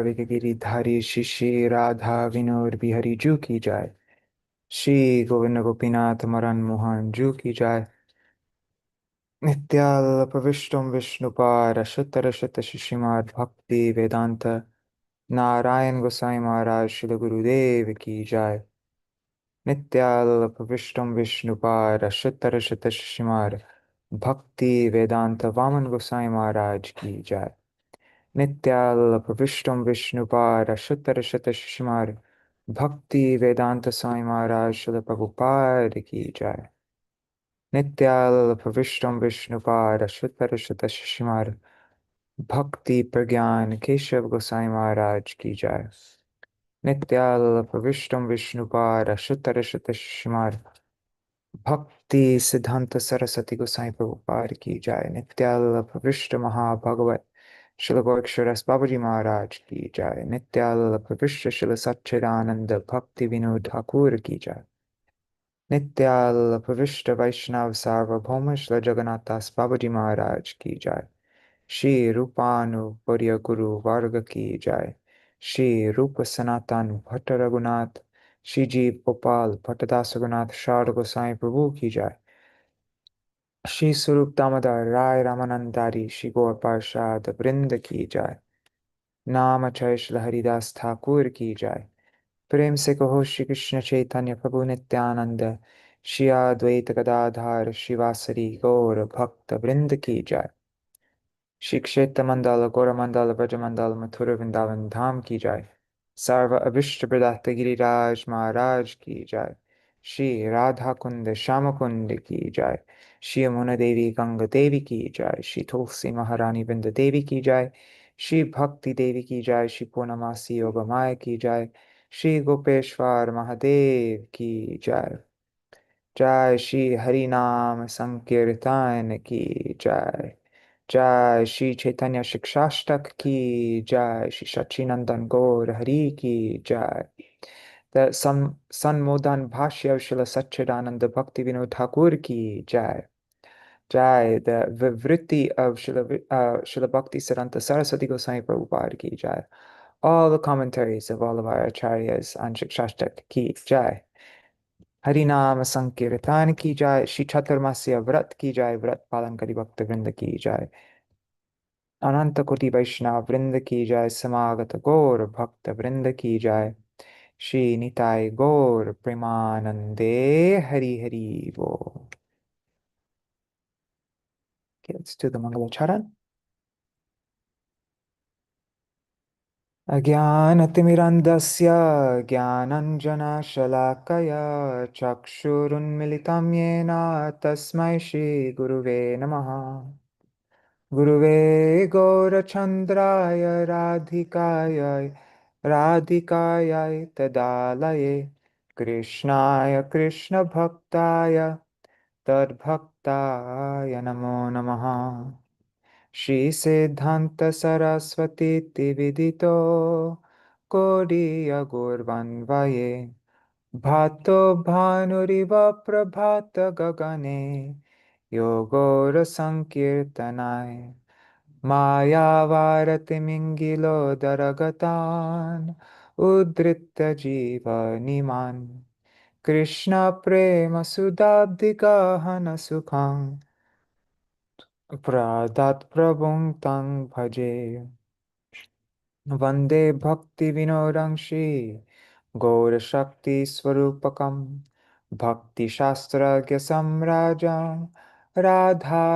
गिरिधारी श्री राधा विनोद बिहारी जू की जाय। श्री गोविंद गोपीनाथ मरन मोहन जू की जाय। नित्याल्प विष्णु विष्णुपार शतर शत शिशिमार भक्ति वेदांत नारायण गोसाई महाराज श्री गुरुदेव की जाय। नित्याल्प विष्णु विष्णुपार शतर शत शिशिमार भक्ति वेदांत वामन गोसाई महाराज की जाय। नित्याल्प विष्णु विष्णुपार शतर शत शिशिमार भक्ति वेदांत स्वामी महाराज श्रील प्रभुपाद की जाय। नित्याल्प विष्णु विष्णुपार शतर शत शिशिमार भक्ति प्रज्ञान केशव गोसाई महाराज की जाय। नित्याल्प विष्णु विष्णुपार शतर शत शिशिमार भक्ति सिद्धांत सरस्वती गोसाई प्रभुपाद की जाय। नित्याल्प विष्णु महाभगवत श्रील गोरक्षरस बाबूजी महाराज की जाय। नित्याल्प विश्व श्रील सच्चिदानंद भक्ति विनोद ठाकुर की जाय। नित्याल्प विष्णु वैष्णव सार्वभौम श्रील जगन्नाथदास बाबूजी महाराज की जाय। श्री रूपानुपर्य गुरु वर्ग की जाय। श्री रूप सनातन भट्ट रघुनाथ श्री जी गोपाल भट्टदास रघुनाथ शारद गोसाई प्रभु की जाय। श्री स्वरूप दामोदर राय रामानंदारी श्री गौर पार्षद वृंद की जाय। नाम अक्षय श्री हरिदास ठाकुर की जाय। प्रेम से कहो श्री कृष्ण चैतन्य प्रभु नित्यानंद श्री अद्वैत गदाधार शिवासरी गौर भक्त वृंद की जाय। श्री क्षेत्र मंडल गौर मंडल ब्रज मंडल मथुर वृंदावन धाम की जाय। सर्व अभिष्ट प्रदाता गिरिराज महाराज की जाय। श्री राधा कुंड श्याम कुंड की जाय। श्री यमुना देवी गंगा देवी की जाय। श्री तुलसी महारानी वृंद देवी की जाय। श्री भक्ति देवी की जाय। श्री पूर्णमासी योग माया की जाय। श्री गोपेश्वर महादेव की जाय। जय श्री हरि नाम संकीर्तन की जय। जय श्री चैतन्य शिक्षाष्टक की जय। श्री सच्चिनंदन गौर हरि की जय। The Sanmodan Bhāṣya of Śrīla Satchidananda Bhaktivinoda Ṭhākura ki jai. Jai. The Vivritti of Śrīla Bhakti Siddhanta Saraswati Goswami Prabhupada ki jai. All the commentaries of all of our acharyas on Shikshashtaka ki jai. Harinam Sankirtan ki jai. Shri Chaturmasya Vrat ki jai. Vrat Palan Kari Bhakta Vrinda ki jai. Ananta Koti Vaishnava Vrinda ki jai. Samagata Gaur Bhakta Vrinda ki jai. Shri Nitai Gaur Premanande Hari Hari Bo. Okay, let's do the Mangala Charan. अज्ञानतिमिरन्धस्य ज्ञानञ्जनशलाकया चक्षुरुन्मिलितं येन तस्मै श्रीगुरुवे नमः। गुरुवे गौरचन्द्राय राधिकायै तदालये कृष्णाय कृष्णभक्ताय तद्भक्ताय नमो नमः। श्रीसिद्धान्त सरस्वतीति विदितो कोडिय गौर्वन्वये भातो भानुरिव प्रभात गगने योगोरसङ्कीर्तनाय मायावारतिमिङ्गिलोदरगतान् उद्धृत्य जीवनिमान् कृष्णप्रेमसुधाब्धिगहनसुखं प्रदात् प्रभुं तं भजे। वन्दे भक्तिविनोदं श्री गौरशक्तिस्वरूपकं भक्तिशास्त्रज्ञसम्राजं राधारससुधानिधिं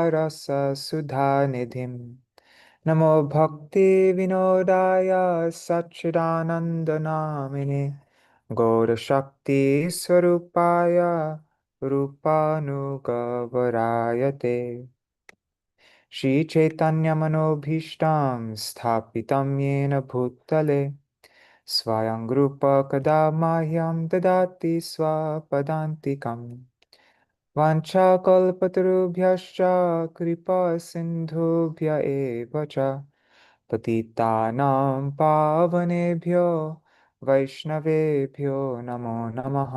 नमो भक्तिविनोदाय सच्चिदानन्दनामिने गौरशक्तिस्वरूपाय रूपानुगवराय ते श्रीचैतन्यमनोभीष्टं स्थापितं येन भूतले स्वयं रूप कदा मह्यं ददाति स्वपदान्तिकम् वाञ्छाकल्पतरुभ्यश्च कृपासिन्धुभ्य एव च पतितानां पावनेभ्यो वैष्णवेभ्यो नमो नमः।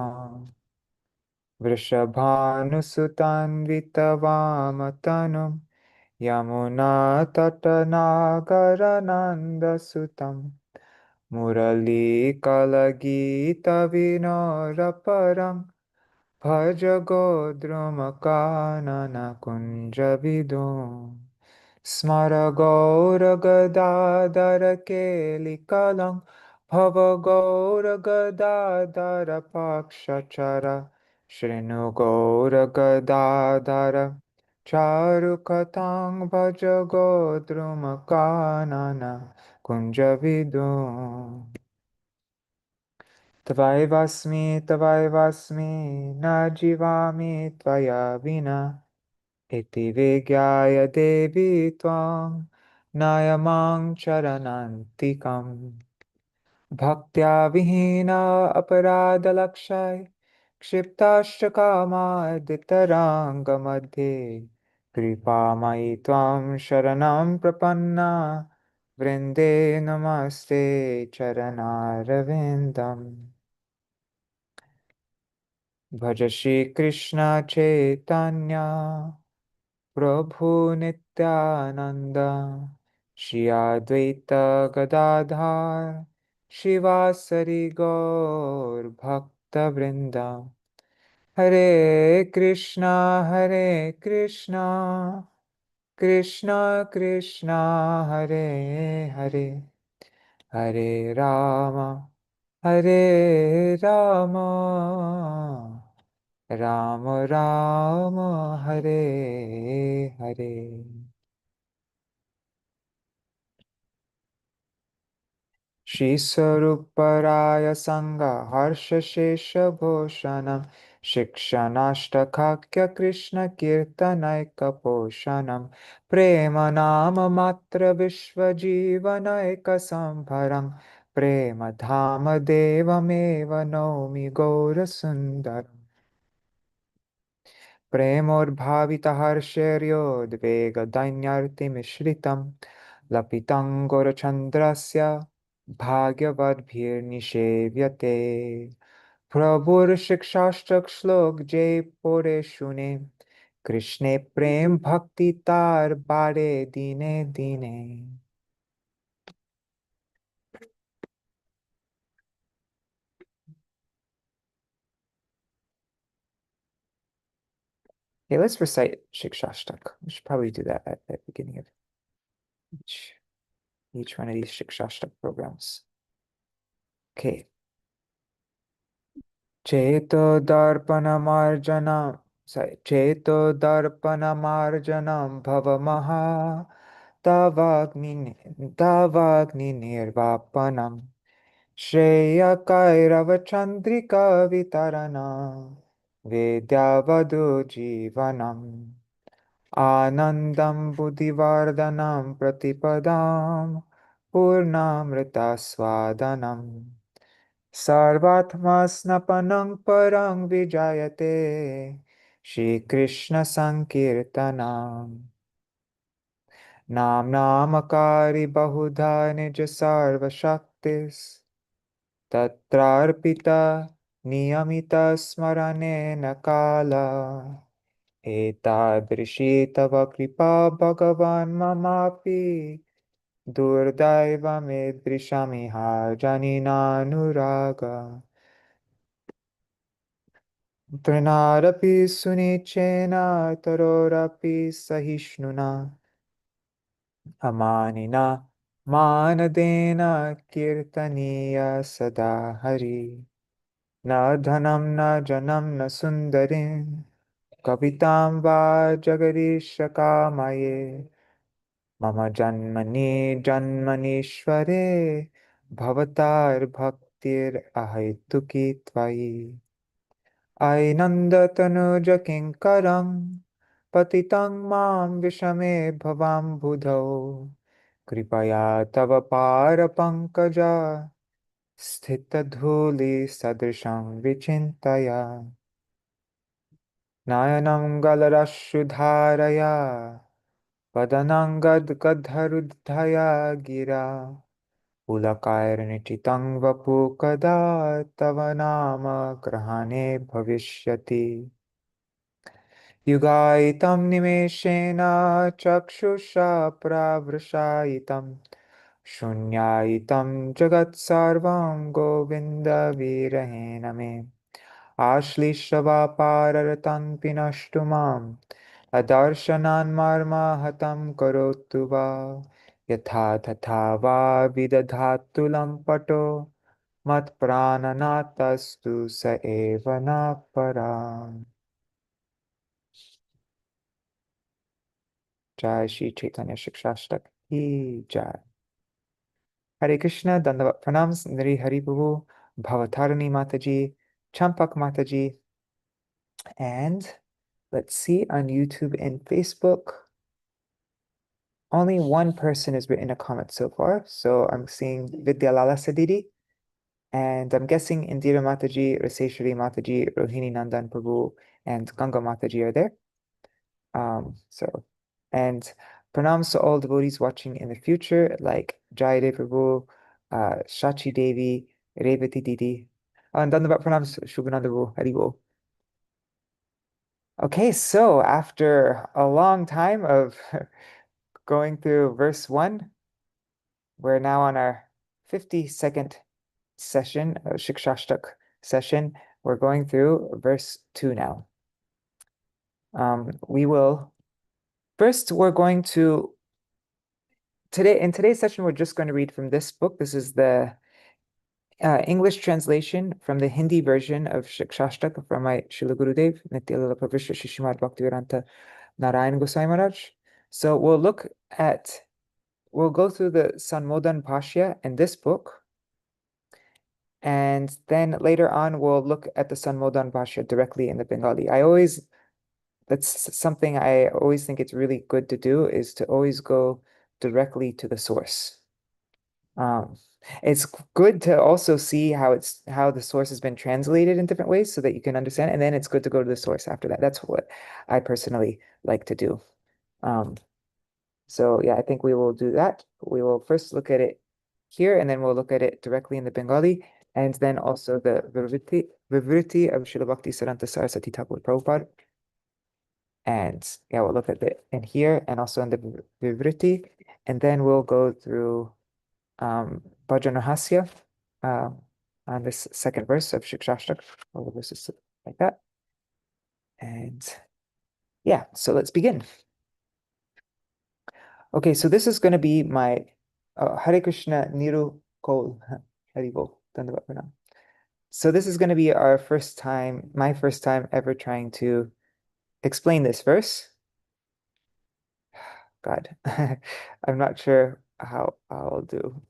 वृषभानुसुतान्वितवामतनुं यमुनातटनागरनन्दसुतं मुरलीकलगीतविनोरपरं भज गोद्रुमकाननकुञ्जविदुम् स्मर गौरगदाधरकेलिकलं भव गौरगदाधरपाक्षचर शृणु गौरगदाधर चारुकथां भज गोद्रुमकानन कुञ्जविदुम् तवैवास्मि न जीवामि त्वया विना इति विज्ञाय देवी त्वां नायमां चरणान्तिकम् भक्त्या विहीना अपराधलक्षाय क्षिप्ताश्च कामादितराङ्गमध्ये कृपामयि त्वां शरणं प्रपन्ना वृन्दे नमस्ते चरणारविन्दम् भज श्रीकृष्ण चैतन्य प्रभु नित्यानंद श्री अद्वैत गदाधर शिवासरि गौर भक्त वृंदा हरे कृष्णा कृष्णा कृष्णा हरे हरे हरे राम राम राम हरे हरे श्री स्वरूपराय संग हर्ष शेष भूषणम शिक्षणाष्टकाख्य कृष्ण कीर्तनैक पोषणम प्रेम नाम मात्र विश्व जीवनैक संभरम प्रेम धाम देवमेव नौमि गौर सुंदर प्रेमोर्भावितहर्षैर्योद्वेगदैन्यर्तिमिश्रितं लपितं भाग्यवद्भिर्निषेव्यते प्रभुर्शिक्षाष्टक जय पोरे शुने कृष्णे प्रेम भक्ति तार बारे दीने दीने Okay, let's recite Shikshashtaka. We should probably do that at the beginning of each, each one of these Shikshashtaka programs. Okay. चेतोदर्पणमार्जनं चेतोदर्पणमार्जनं भवमहा तवाग्निनिर्वापनं श्रेयकैरवचन्द्रिकवितरणं वेद्यावधूजीवनम् आनन्दं बुद्धिवर्धनं प्रतिपदां पूर्णामृतस्वादनम् सर्वात्मस्नपनं परं विजायते श्रीकृष्णसङ्कीर्तनम् नाम्नामकारि बहुधा निज सर्वशक्तिस् तत्रार्पिता नियमितस्मरणेन काला एतादृशी तव कृपा भगवान् ममापि दुर्दैवमेदृशमिहा जनिनानुराग तृणारपि सुनिचेन तरोरपि सहिष्णुना अमानिना मानदेन कीर्तनीय सदा हरि न धनं न जनं न सुन्दरीं कवितां वा जगदीश कामये मम जन्मनि जन्मनीश्वरे भवतार्भक्तिरहैतुकी त्वयि ऐनन्दतनुजकिङ्करं पतितं मां विषमे भवाम्बुधौ कृपया तव पारपङ्कज स्थितधूलिसदृशं विचिन्तय नयनं गलरश्रुधारया वदनङ्गद्गधरुद्धया गिरा पुलकार्निचितं वपु कदा तव नाम ग्रहणे भविष्यति युगायितं निमेषेण चक्षुषा प्रावृषायितं Shunyayitam Jagat Sarvam Govinda Virahena Me Ashlishava Pararatan Pinashtumam Adarshanan Marma Hatam Karotu Va Yatha Tatha Va Vidadhatulam Pato Mat Prananatastu Sa Eva Na Param. Jai Shri Chaitanya Shikshaṣṭaka Ki Jai. Hare Krishna, Dandavat Pranams, Nari Hari Prabhu, Bhavatarani Mataji, Champak Mataji, and let's see on YouTube and Facebook. Only one person has written a comment so far. So I'm seeing Vidyalala Sadidi, and I'm guessing Indira Mataji, Raseshwari Mataji, Rohini Nandan Prabhu, and Ganga Mataji are there. And pranams to all devotees watching in the future, like Jayade Prabhu, Shachi Devi, Revati Didi. And Dandavat pranams, Shubhananda Prabhu, Haribol. Okay, so after a long time of going through verse 1, we're now on our 52nd session, Shikṣāṣṭaka session. We're going through verse 2 now. We're going to in today's session, we're just going to read from this book. This is the English translation from the Hindi version of Shikṣāṣṭaka from my Srila Gurudev, Nityalila Pravishra Shishimad Bhaktivedanta Narayan Gosai Maharaj. So we'll go through the Sanmodana-bhāṣya in this book, and then later on we'll look at the Sanmodana-bhāṣya directly in the Bengali. That's something I always think it's really good to do, is to always go directly to the source. It's good to also see how the source has been translated in different ways so that you can understand, and then it's good to go to the source after that. That's what I personally like to do. So yeah, I think we will do that. We will first look at it here, and then we'll look at it directly in the Bengali, and then also the Vivriti of Śrīla Bhaktivinoda Saraswati Thakur Prabhupada. And yeah, we'll look at it in here and also in the Vivriti, and then we'll go through Bhajanahasya on this second verse of Shikṣāṣṭaka, all the verses like that. And yeah, so let's begin. Okay, so this is going to be my Hare Krishna Niru Kol Haribol Dandavat Pranam. So this is going to be my first time ever trying to explain this verse. God, I'm not sure how I'll do.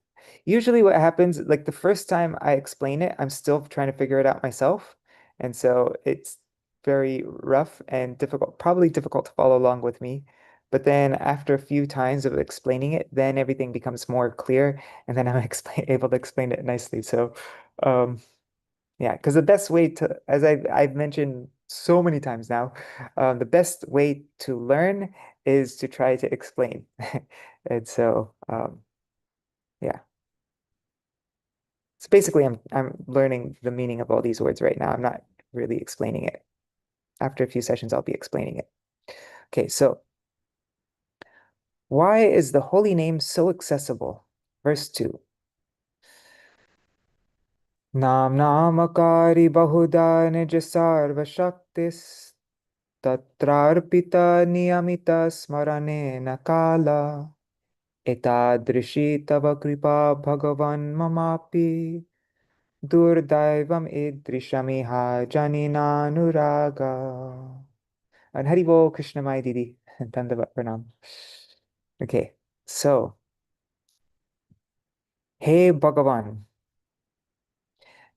Usually what happens, like the first time I explain it, I'm still trying to figure it out myself. And so it's very rough and difficult, probably difficult to follow along with me. But then after a few times of explaining it, then everything becomes more clear, and then I'm able to explain it nicely. So yeah, because the best way to, as I've mentioned so many times now, the best way to learn is to try to explain. And so yeah. So basically I'm learning the meaning of all these words right now. I'm not really explaining it. After a few sessions, I'll be explaining it. Okay, so why is the holy name so accessible? Verse 2. Nam namakari bahuda nija sarva shaktis tatrarpita niyamita smaranena kala etadrishi tava kripa bhagavan mamapi Durdaivam idrishamiha janinanuraga. And Haribol Krishna Mai Didi. Dandavat Pranam. Okay, so Hey Bhagavan.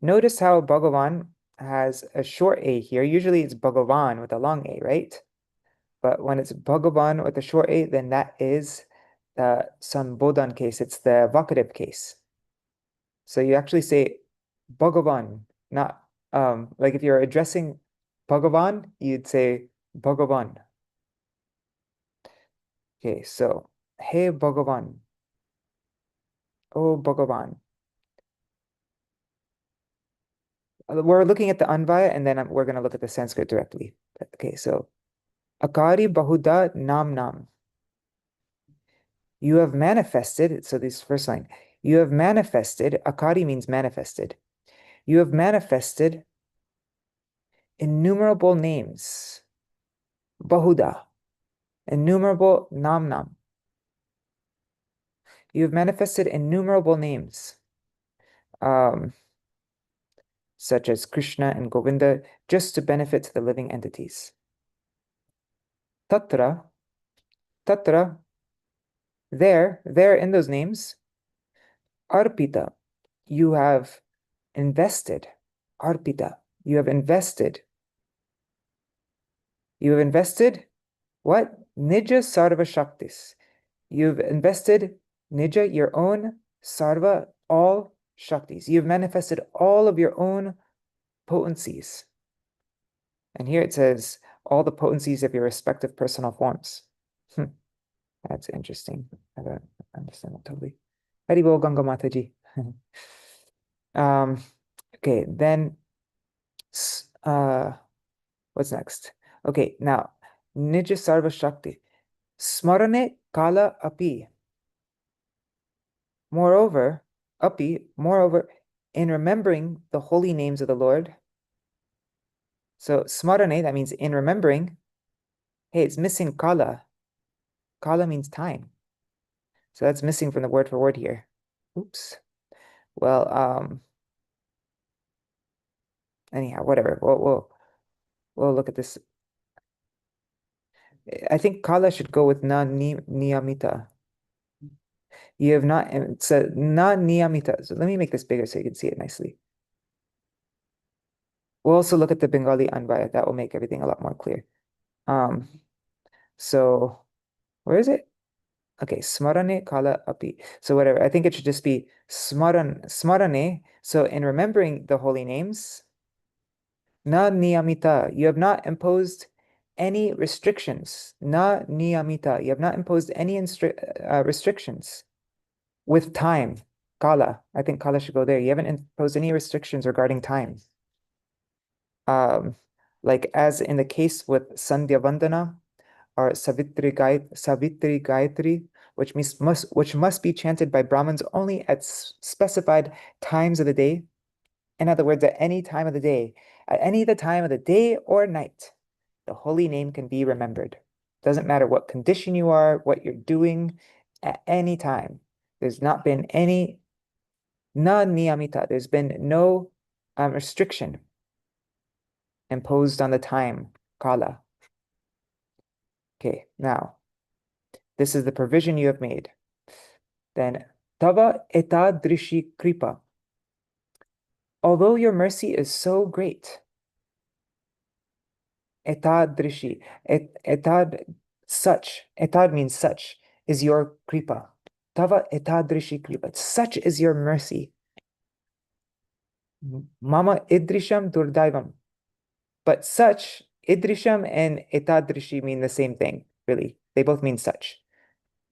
Notice how Bhagavan has a short A here. Usually it's Bhagavan with a long A, right? But when it's Bhagavan with a short A, then that is the Sanbodan case. It's the vocative case. So you actually say Bhagavan, not like if you're addressing Bhagavan, you'd say Bhagavan. Okay, so Hey Bhagavan. Oh Bhagavan. We're looking at the Anvaya, and then we're going to look at the Sanskrit directly. Okay, so Akari Bahuda Nam Nam. You have manifested, so this first line, you have manifested, akari means manifested. You have manifested innumerable names, bahuda, innumerable namnam. You have manifested innumerable names, such as Krishna and Govinda, just to benefit the living entities. Tatra, there in those names, arpita, you have invested. Arpita, you have invested. You have invested what? Nija sarva shaktis. You've invested nija, your own, sarva, all shaktis. You've manifested all of your own potencies. And here it says all the potencies of your respective personal forms. That's interesting. I don't understand that totally. Haribol Ganga Mataji. Okay, then what's next? Okay, now Nija Sarva Shakti. Smarane Kala Api. Moreover, in remembering the holy names of the Lord. So smarane, that means in remembering. Hey, it's missing kala. Kala means time. So that's missing from the word for word here. Oops. Well, anyhow, whatever. We'll look at this. I think kala should go with na niyamita. You have not, it's a na niyamita. So let me make this bigger so you can see it nicely. We'll also look at the Bengali Anvaya. That will make everything a lot more clear. So where is it? Okay, smarane kala api. So whatever. I think it should just be smarane. So in remembering the holy names, na niyamita. You have not imposed any restrictions. Na niyamita. You have not imposed any restrictions with time. Kala. I think kala should go there. You haven't imposed any restrictions regarding time. Like as in the case with Sandhya Vandana or Savitri Gayatri, which must be chanted by Brahmins only at specified times of the day. In other words, at any time of the day, at any of the time of the day or night, the holy name can be remembered. Doesn't matter what condition you are, what you're doing, at any time. There's not been any na niyamita. There's been no restriction imposed on the time, kala. Okay, now, this is the provision you have made. Then, tava etadrishi kripa. Although your mercy is so great, etadrishi, etad means such, is your kripa. Tava etadrishi kripa. Such is your mercy. Mama idrisham durdaivam. But such, idrisham and etadrishi mean the same thing, really. They both mean such.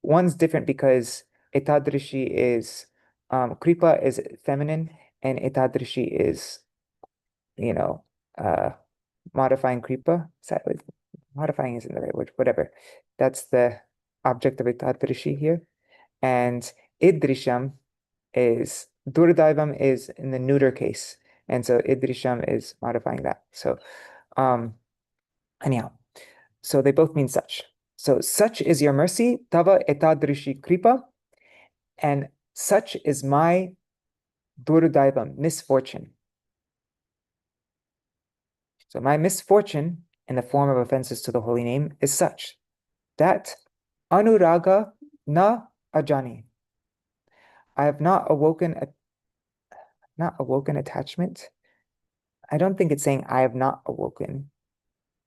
One's different because etadrishi is, kripa is feminine and etadrishi is, modifying kripa. Modifying isn't the right word, whatever. That's the object of etadrishi here. And idrisham is, durdaivam is in the neuter case. And so idrisham is modifying that. So, anyhow, so they both mean such. So such is your mercy, tava etadrishi kripa, and such is my durdaivam, misfortune. So my misfortune in the form of offenses to the holy name is such that anuraga na ajani. I have not awoken attachment. I don't think it's saying I have not awoken.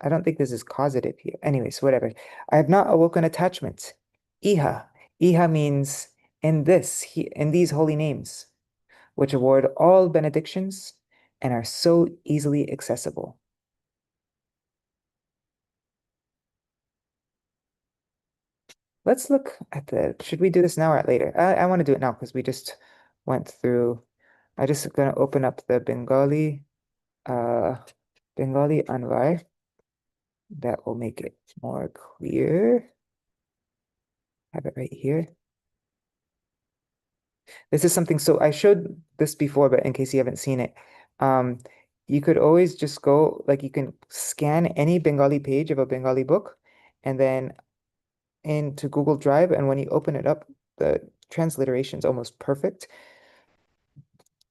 I don't think this is causative here. Anyways, whatever. I have not awoken attachment. Iha. Iha means in these holy names, which award all benedictions and are so easily accessible. Let's look at should we do this now or later? I want to do it now because we just went through. I just gonna open up the Bengali Anvai. That will make it more clear. Have it right here. This is something, so I showed this before, but in case you haven't seen it, you could always just go, like you can scan any Bengali page of a Bengali book and then into Google Drive, and when you open it up, the transliteration is almost perfect.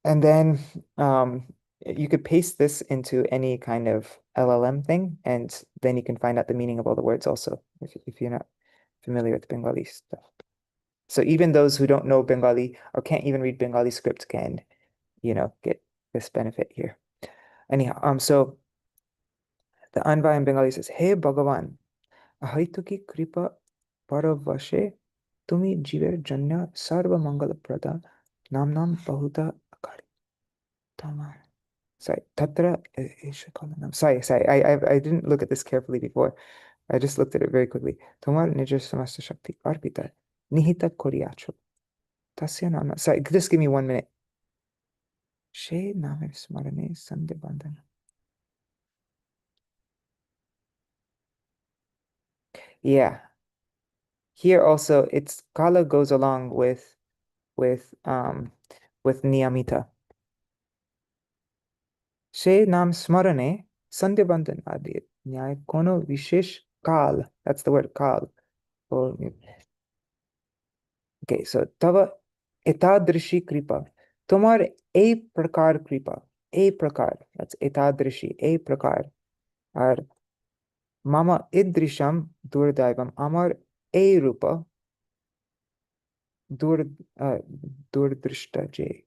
And then you could paste this into any kind of LLM thing, and then you can find out the meaning of all the words also, if you're not familiar with Bengali stuff. So even those who don't know Bengali or can't even read Bengali script can, get this benefit here. Anyhow, so the Anva in Bengali says, Hey Bhagavan, ahituki kripa paravashe tumi jiver janya sarva mangala prada namnam bahuta akari tamar. Sorry, tatra sorry, I didn't look at this carefully before. I just looked at it very quickly. Tomar nija samasta shakti arpita nihita koriacho. Tasya nama. Sorry, just give me 1 minute. She name smarane sandibandana. Yeah. Here also it's kala goes along with niyamita. She nam smarane sandibandana adi nyay kono vishesh kal. That's the word kal. Okay, so tava etadrishi kripa. Tomar a prakar kripa. A prakar. That's etadrishi. A prakar. Ar mama idrisham durdaivam. Amar a rupa dur durdrishta j.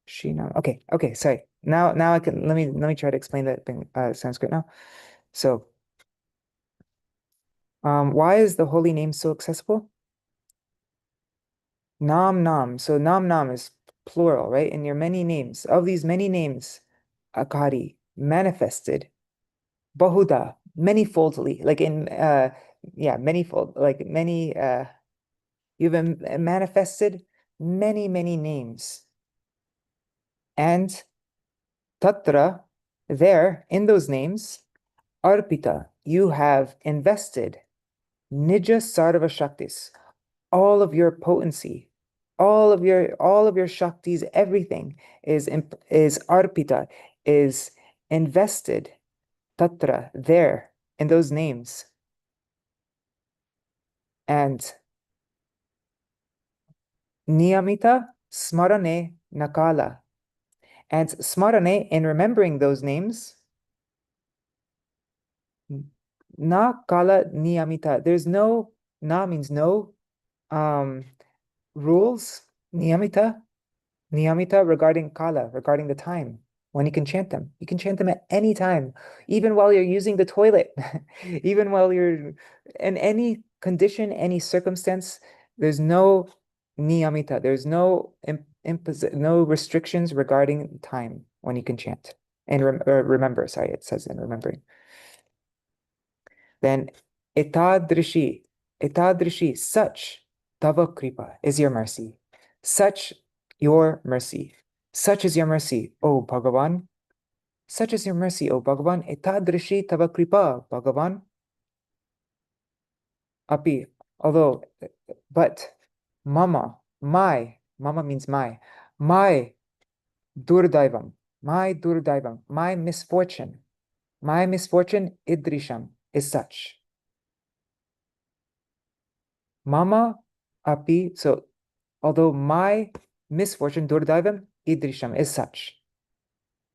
Shina. Okay, sorry. Now I can let me try to explain that thing Sanskrit now. So why is the holy name so accessible? Nam Nam. So Nam Nam is plural, right? And your many names, of these many names, Akari, manifested, Bahuda, manyfoldly, like in manyfold, like many you've manifested many names. And Tatra, there, in those names, Arpita, you have invested Nija Sarva Shaktis, all of your potency, all of your shaktis, everything is arpita, is invested tatra, there, in those names. And niyamita smarane nakala, and smarane, in remembering those names, nakala niyamita, there's no, na means no, rules, niyamita regarding kala, regarding the time when you can chant them. You can chant them at any time, even while you're using the toilet, even while you're in any condition, any circumstance. There's no niyamita. There's no no restrictions regarding time when you can chant and remember. Sorry, it says in remembering. Then etadrishi, such tava kripa is your mercy. Such your mercy. Such is your mercy, O Bhagavan. Such is your mercy, O Bhagavan. Etadrishi tava kripa, Bhagavan. Api, although, but, mama means my durdaivam, my misfortune, idrisham, is such. Mama api, so although my misfortune, durdaivam, idrisham, is such.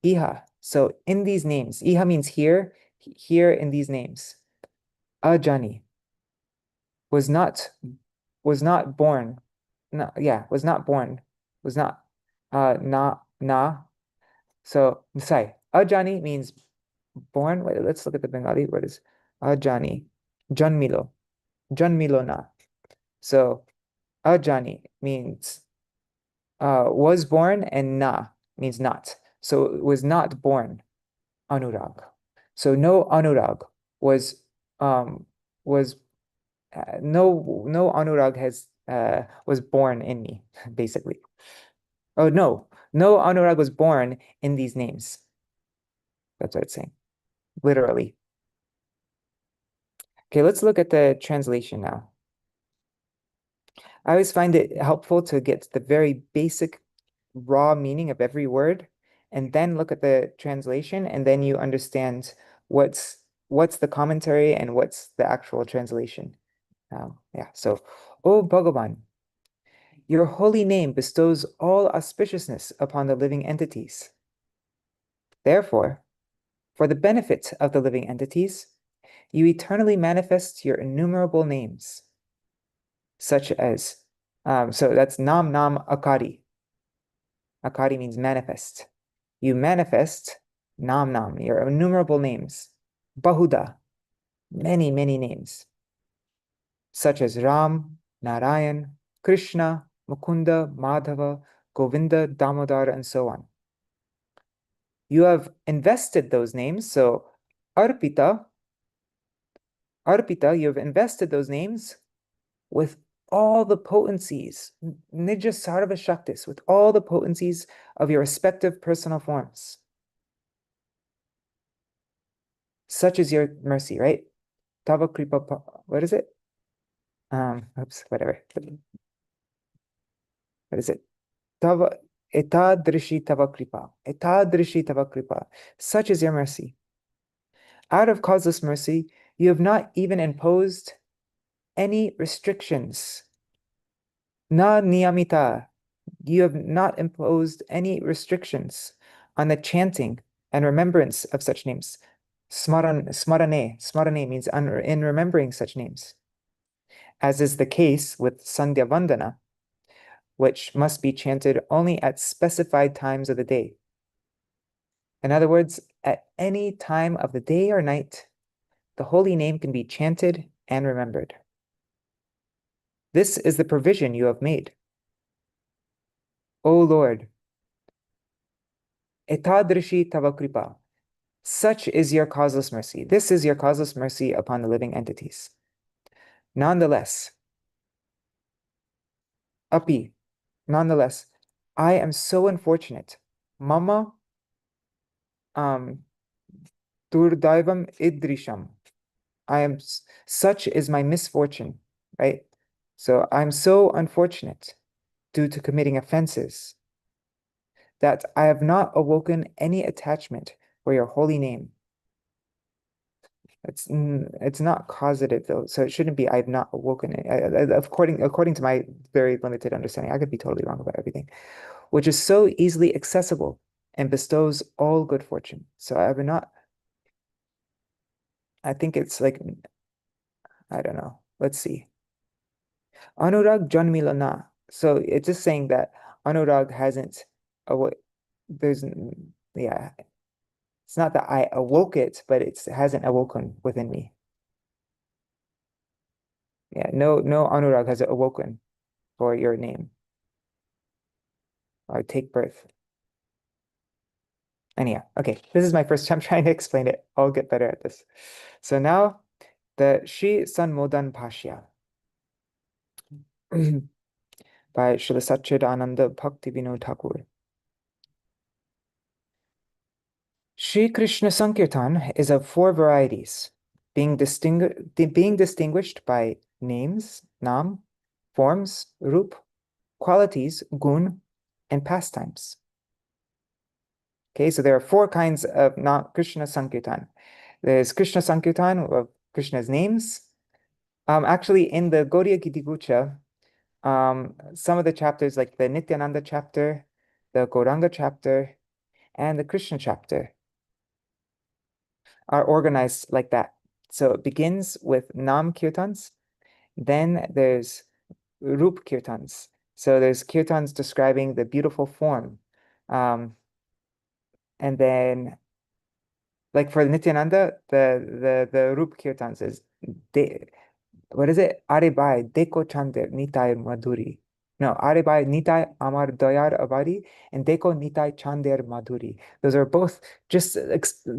Iha, so in these names, iha means here in these names. Ajani was not born. No, yeah, was not born. Was not na. So sorry. Ajani means born. Wait, let's look at the Bengali. What is Ajani? Janmilo. Janmilo na. So Ajani means was born, and na means not. So it was not born Anurag. So no Anurag was no Anurag was born in me, basically. Oh no Anurag was born in these names. That's what it's saying, literally. Okay, let's look at the translation now. I always find it helpful to get the very basic raw meaning of every word and then look at the translation, and then you understand what's the commentary and what's the actual translation. Yeah, so, O Bhagavan, your holy name bestows all auspiciousness upon the living entities. Therefore, for the benefit of the living entities, you eternally manifest your innumerable names, such as, so that's Nam Nam Akari. Akari means manifest. You manifest Nam Nam, your innumerable names. Bahuda, many, many names, such as Ram, Narayan, Krishna, Mukunda, Madhava, Govinda, Damodara, and so on. You have invested those names, so Arpita, you have invested those names with all the potencies, Nija Sarva Shaktis, with all the potencies of your respective personal forms. Such is your mercy, right? Tava Kripa, what is it? Oops, whatever. What is it? Tava, etadrishi tava kripa. Etadrishi tava kripa. Such is your mercy. Out of causeless mercy, you have not even imposed any restrictions. Na niyamita. You have not imposed any restrictions on the chanting and remembrance of such names. Smarane means in remembering such names, as is the case with Sandhya Vandana, which must be chanted only at specified times of the day. In other words, at any time of the day or night, the holy name can be chanted and remembered. This is the provision you have made. O Lord, etadrishi tava kripa. Such is your causeless mercy. This is your causeless mercy upon the living entities. Nonetheless, nonetheless, I am so unfortunate. Mama durdaivam idrisham. Such is my misfortune, right? So I'm so unfortunate due to committing offenses that I have not awoken any attachment for your holy name. It's not causative though, so it shouldn't be I've not awoken it. According to my very limited understanding, I could be totally wrong about everything, which is so easily accessible and bestows all good fortune. So I have not. I think it's like, I don't know. Let's see. Anurag Janmilana. So it's just saying that Anurag hasn't there's yeah. It's not that I awoke it, but it hasn't awoken within me. Yeah, no Anurag has awoken for your name or take birth. Anyhow, okay, this is my first time trying to explain it. I'll get better at this. So now the Śrī Sanmodana-bhāṣya by Śrīla Bhaktivinoda Ṭhākura. Shri Krishna Sankirtan is of four varieties, being distinguished by names, nam, forms, rup, qualities, gun, and pastimes. Okay, so there are four kinds of Krishna Sankirtan. There's Krishna Sankirtan of Krishna's names. Actually, in the Gaudiya Giti-Gucca, some of the chapters, like the Nityananda chapter, the Gauranga chapter, and the Krishna chapter, are organized like that. So it begins with Nam Kirtans, then there's Rup Kirtans. So there's Kirtans describing the beautiful form. And then, like for Nityananda, the Rup Kirtans is, what is it? Arebai, Deko Chander, Nitai Madhuri. No, Arebai, Nitai Amar Dayar Abadi, and Deko Nitai Chander Madhuri. Those are both just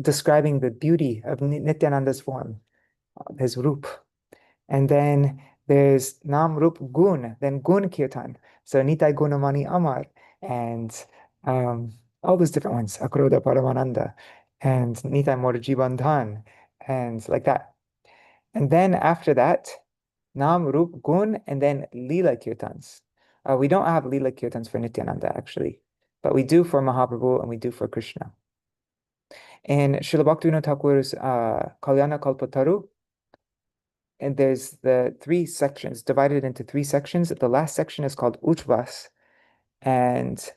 describing the beauty of Nityananda's form, his Rup. And then there's Nam Rup Gun, then Gun Kirtan. So Nitai Gunamani Amar, and all those different ones, Akroda Paramananda, and Nitai Morji Bandhan, and like that. And then after that, Nam, Rup, Gun, and then Lila Kirtans. We don't have Lila Kirtans for Nityananda, actually, but we do for Mahaprabhu and we do for Krishna. In Śrīla Bhaktivinoda Ṭhākura's Kalyana Kalpataru, and there's the three sections, divided into three sections. The last section is called Uchvas, and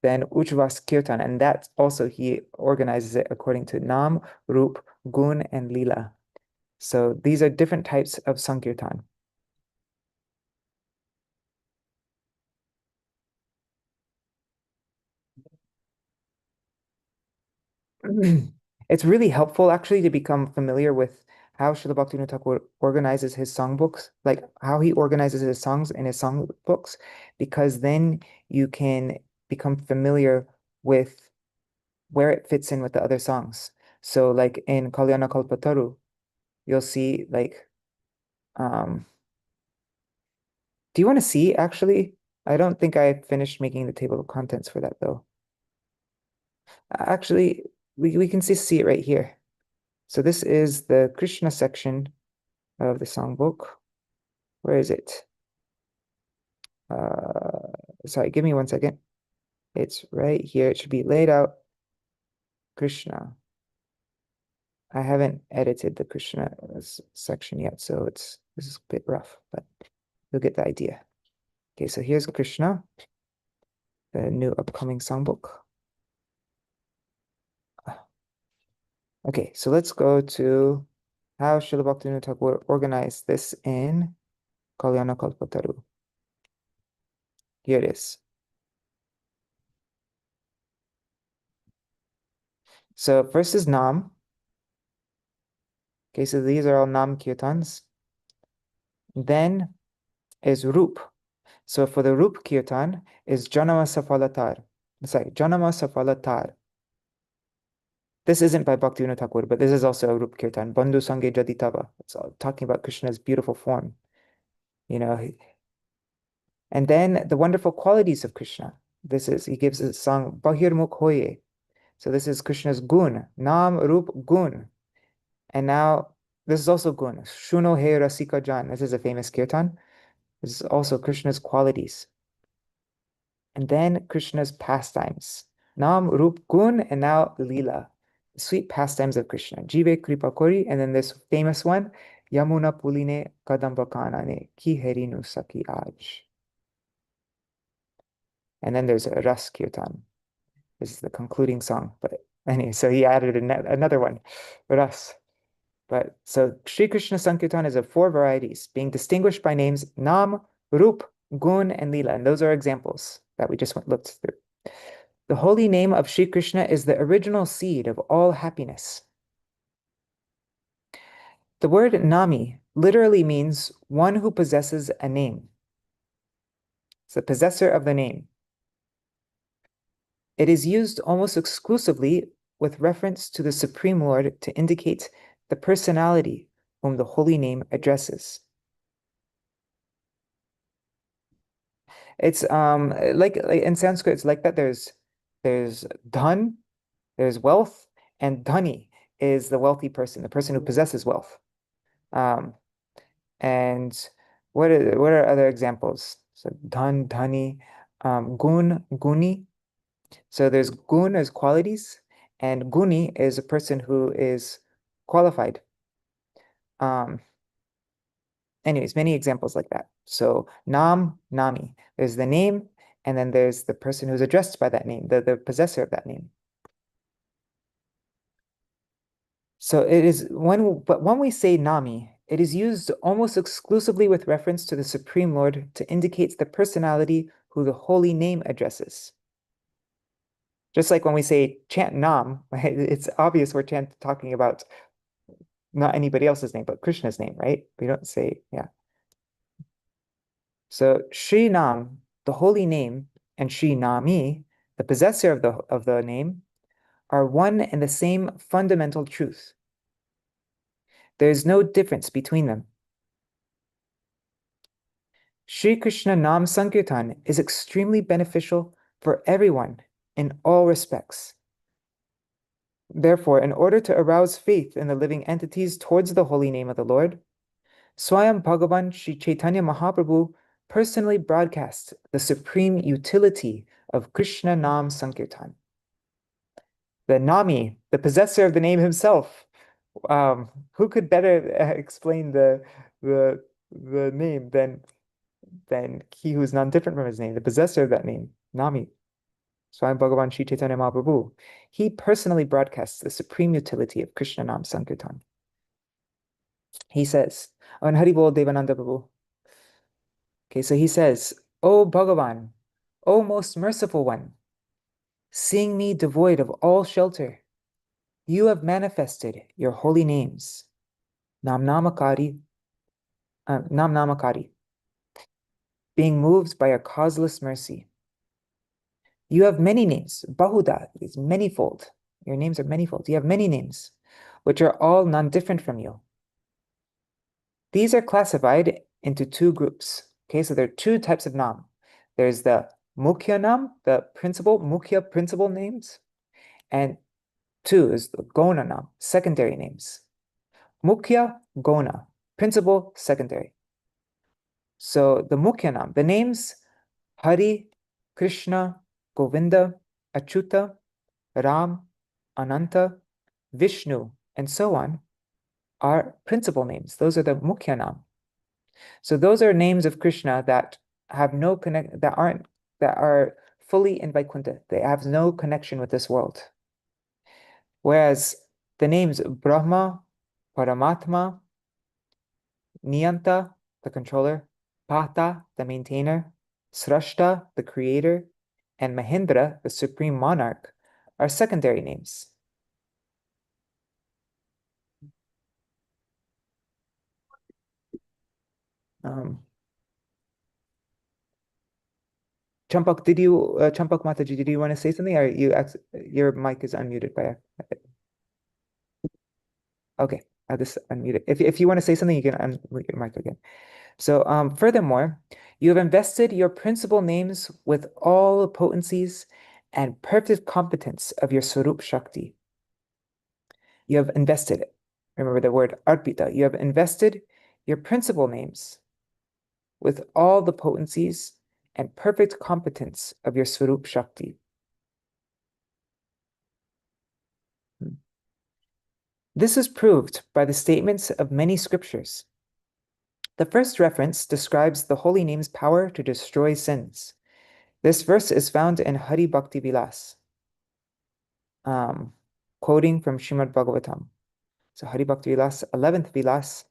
then Uchvas Kirtan, and that also he organizes it according to Nam, Rup, Gun, and Lila. So these are different types of Sankirtan. It's really helpful actually to become familiar with how Srila Bhaktivinoda Thakur organizes his songbooks, like how he organizes his songs in his songbooks, because then you can become familiar with where it fits in with the other songs. So like in Kalyana Kalpataru, you'll see like do you want to see actually? I don't think I finished making the table of contents for that though. Actually, we can see it right here. So this is the Krishna section of the songbook. Where is it? Sorry, give me 1 second. It's right here. It should be laid out. Krishna. I haven't edited the Krishna section yet, so this is a bit rough, but you'll get the idea. Okay, so here's Krishna, the new upcoming songbook. Okay, so let's go to how Śrīla Bhaktivinoda Thakur organized this in Kalyana Kalpataru. Here it is. So first is Nam. Okay, so these are all Nam Kirtans. Then is Rup. So for the Rup Kirtan is Janama Safalatar. Sorry, Janama Safalatar. This isn't by Bhaktivinoda Thakur, but this is also a Rup Kirtan. Bandhu Sange Jaditava. It's all talking about Krishna's beautiful form. You know, and then the wonderful qualities of Krishna. He gives a song, Bahirmukh Hoye. So this is Krishna's gun, Nam Rup Gun. And now this is also gun, Shuno He Rasika Jan. This is a famous kirtan. This is also Krishna's qualities. And then Krishna's pastimes, Nam Rup Gun, and now Lila, the sweet pastimes of Krishna. Jive Kripa Kori, and then this famous one, Yamuna Puline Kadamba Kanane Ki Herinu Saki Aj. And then there's a Ras Kirtan. This is the concluding song. But anyway, so he added another one, Ras. But so Sri Krishna Sankirtan is of 4 varieties, being distinguished by names Nam, Rup, Gun, and Lila. And those are examples that we just looked through. The holy name of Sri Krishna is the original seed of all happiness. The word Nami literally means one who possesses a name. It's the possessor of the name. It is used almost exclusively with reference to the Supreme Lord to indicate the personality whom the holy name addresses. It's like in Sanskrit, it's like that. There's dhan, there's wealth, and dhani is the wealthy person, the person who possesses wealth. And what are other examples? So dhan, dhani, gun, guni. So there's gun as qualities, and guni is a person who is qualified. Anyways, many examples like that. So nam, nami. There's the name, and then there's the person who's addressed by that name, the possessor of that name. So it is when we say nami, it is used almost exclusively with reference to the Supreme Lord to indicate the personality who the holy name addresses. Just like when we say chant nam, right? It's obvious we're talking about not anybody else's name, but Krishna's name, right? We don't say, yeah. So Shri Nam, the holy name, and Shri Nami, the possessor of the name, are one and the same fundamental truth. There is no difference between them. Shri Krishna Nam Sankirtan is extremely beneficial for everyone in all respects. Therefore, in order to arouse faith in the living entities towards the holy name of the Lord, Swayam Bhagavan Sri Chaitanya Mahaprabhu personally broadcasts the supreme utility of Krishna Nam Sankirtan. The Nami, the possessor of the name himself. Who could better explain the name than he who is none different from his name, the possessor of that name, Nami, Swayam Bhagavan Sri Chaitanya Mahaprabhu. He personally broadcasts the supreme utility of Krishna Nam Sankirtan. He says, oh, and Haribol Devananda Prabhu. Okay, so he says, O Bhagavan, O most merciful one, seeing me devoid of all shelter, you have manifested your holy names, Nam Namakari, being moved by your causeless mercy. You have many names, Bahuda, is manifold. Your names are manifold. You have many names, which are all none different from you. These are classified into two groups. Okay, so there are two types of nam. There's the Mukhya nam, the principal, Mukhya principal names, and two is the Gona nam, secondary names. Mukhya, Gona, principal, secondary. So the Mukhya nam, the names Hari, Krishna, Govinda, Achyuta, Ram, Ananta, Vishnu, and so on are principal names. Those are the Mukhya nam. So those are names of Krishna that have no that are fully in Vaikuntha. They have no connection with this world. Whereas the names Brahma, Paramatma, Niyanta, the controller, Pata, the maintainer, Srashta, the creator, and Mahindra, the supreme monarch, are secondary names. Champak, Champak Mataji, did you want to say something? Or your mic is unmuted by Okay, I'll just unmute it. If you want to say something, you can unmute your mic again. So furthermore, you have invested your principal names with all the potencies and perfect competence of your Swarup Shakti. You have invested it. Remember the word arpita. You have invested your principal names with all the potencies and perfect competence of your Swarup Shakti. This is proved by the statements of many scriptures. The first reference describes the holy name's power to destroy sins. This verse is found in Hari Bhakti Vilas, quoting from Srimad Bhagavatam. So Hari Bhakti Vilas, 11th Vilas,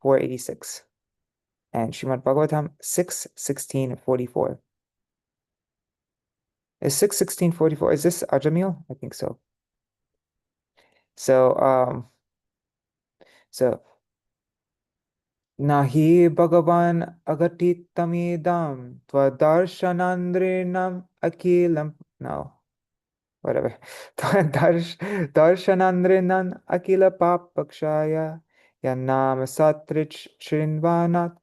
486. And Srimad Bhagavatam, 6:1644. Is 6:1644, is this Ajamil? I think so. So, Nahi Bhagavan agatitamidam tvadarsanandrinam akilam. No, whatever. Darshanandrinan akila papakshaya yanam satrich shrinvanat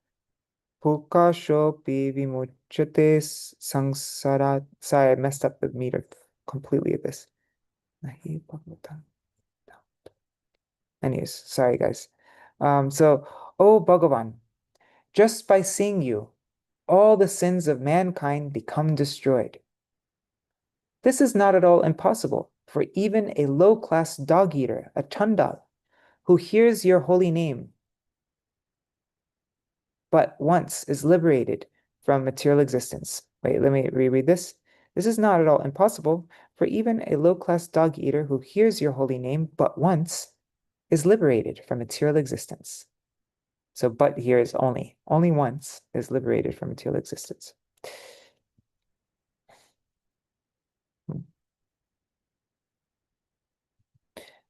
pukashopi vimuchate samsarat. Sorry, I messed up the meter completely of this. Nahi Bhagavatam. Anyways, sorry guys. So, oh Bhagavan, just by seeing you, all the sins of mankind become destroyed. This is not at all impossible, for even a low-class dog-eater, a chandal, who hears your holy name, but once is liberated from material existence. Wait, let me reread this. This is not at all impossible, for even a low-class dog-eater who hears your holy name, but once is liberated from material existence. So but here is only once is liberated from material existence.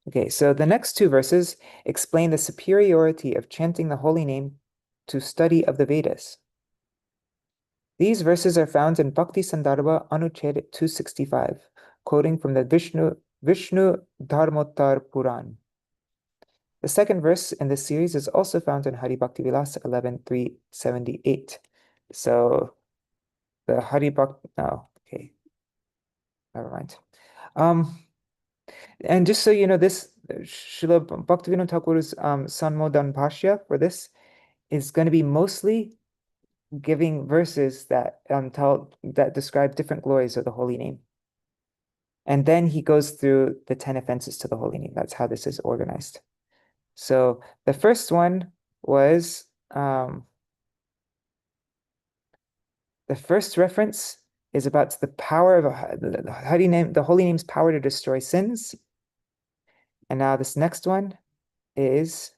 Okay, so the next two verses explain the superiority of chanting the holy name to study of the Vedas. These verses are found in Bhakti Sandarbha Anuched 265, quoting from the Vishnu Dharmottar Puran. The second verse in this series is also found in Hari Bhakti Vilas 11.378. So the Hari Bhakti, no, okay, never mind. And just so you know, this Śrīla Bhaktivinoda Ṭhākura's Sanmodana-bhāṣya for this is going to be mostly giving verses that describe different glories of the holy name. And then he goes through the 10 offenses to the holy name. That's how this is organized. So the first one was the first reference is about the power of the holy name's power to destroy sins. And now this next one is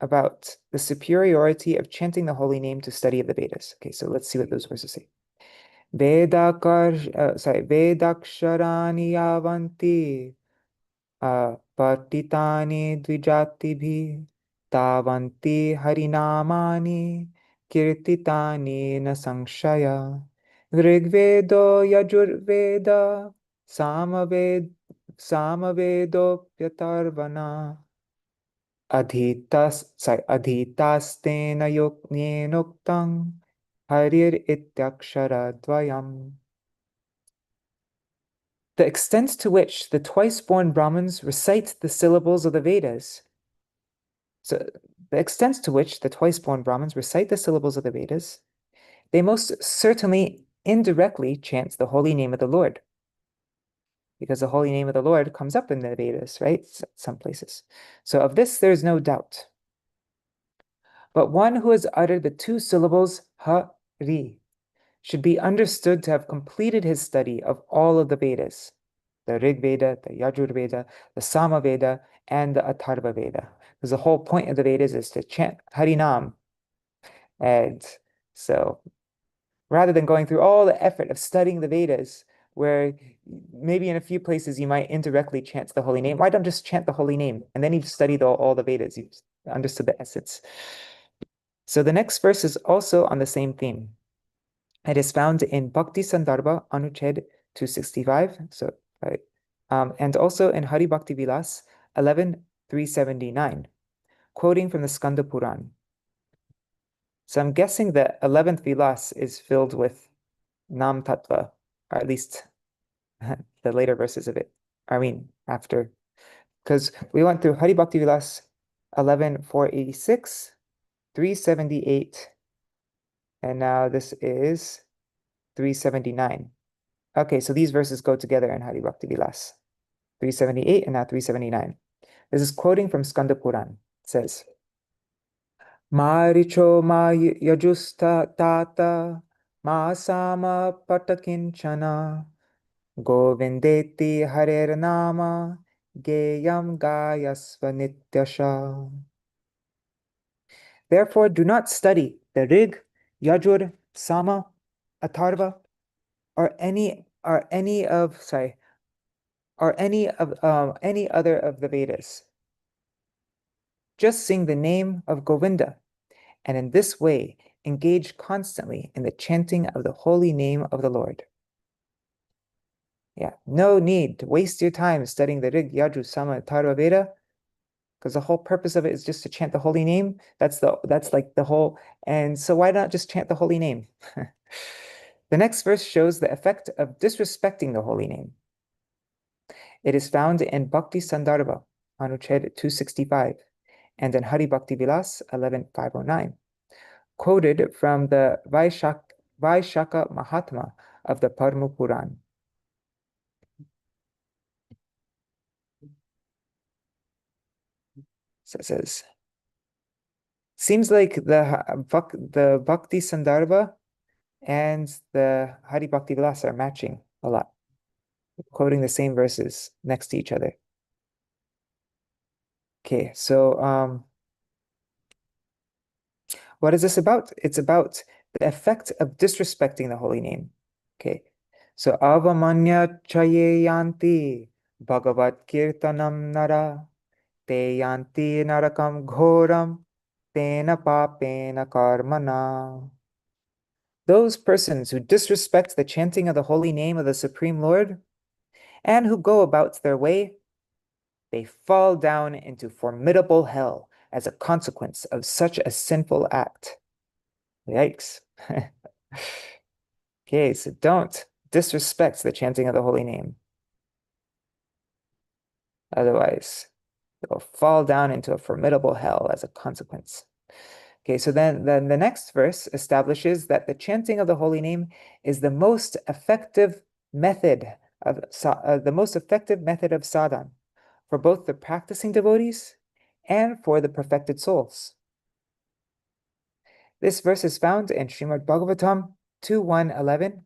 about the superiority of chanting the holy name to study of the Vedas. Okay, so let's see what those verses say. Vedaksharani yavanti patitani dvijatibhi tavanti harinamani kirtitani na samshaya Rigvedo yajurveda samavedopyatarvana adhitastena yoknenoktam harir ityakshara dvayam. The extent to which the twice-born Brahmins recite the syllables of the Vedas. So the extent to which the twice-born Brahmins recite the syllables of the Vedas, they most certainly indirectly chant the holy name of the Lord. Because the holy name of the Lord comes up in the Vedas, right? Some places. So of this, there is no doubt. But one who has uttered the two syllables Hari should be understood to have completed his study of all of the Vedas, the Rig Veda, the Yajur Veda, the Sama Veda, and the Atharva Veda. Because the whole point of the Vedas is to chant Harinam. And so rather than going through all the effort of studying the Vedas, where maybe in a few places you might indirectly chant the holy name, why don't just chant the holy name? And then you've studied all the Vedas, you've understood the essence. So the next verse is also on the same theme. It is found in Bhakti Sandarbha Anuched 265, so right, and also in Hari Bhakti Vilas 11.379, quoting from the Skanda Puran. So I'm guessing the 11th Vilas is filled with Nam Tattva, or at least the later verses of it. I mean, after, because we went through Hari Bhakti Vilas 11.486, 378, and now this is 379. Okay, so these verses go together in Hari Bhakti Vilas. 378 and now 379. This is quoting from Skanda Puran. It says, Maricho ma yajusta tata ma sama patakinchana govindeti harer nama geyam gayasva nityasha. Therefore, do not study the Rig, Yajur, Sama, Atharva, or any other of the Vedas. Just sing the name of Govinda, and in this way engage constantly in the chanting of the holy name of the Lord. Yeah, no need to waste your time studying the Rig, Yajur, Sama, Atharva Veda, because the whole purpose of it is just to chant the holy name. That's like the whole, and so why not just chant the holy name? The next verse shows the effect of disrespecting the holy name. It is found in Bhakti Sandarbha, Anuched 265, and in Hari Bhakti Vilas 11.509, quoted from the Vaishaka Mahatma of the Padma Puran. So it says, seems like the Bhakti Sandarbha and the Hari Bhakti Vilas are matching a lot, quoting the same verses next to each other. Okay, so what is this about? It's about the effect of disrespecting the holy name. Okay, so avamanya chayeyanti bhagavat kirtanam nara te yanti narakam ghoram tena papena karmana. Those persons who disrespect the chanting of the holy name of the Supreme Lord and who go about their way, they fall down into formidable hell as a consequence of such a sinful act. Yikes. Okay, so don't disrespect the chanting of the holy name. Otherwise, you'll fall down into a formidable hell as a consequence. Okay, so then the next verse establishes that the chanting of the holy name is the most effective method of sadhana for both the practicing devotees and for the perfected souls. This verse is found in Srimad Bhagavatam 2.1.11.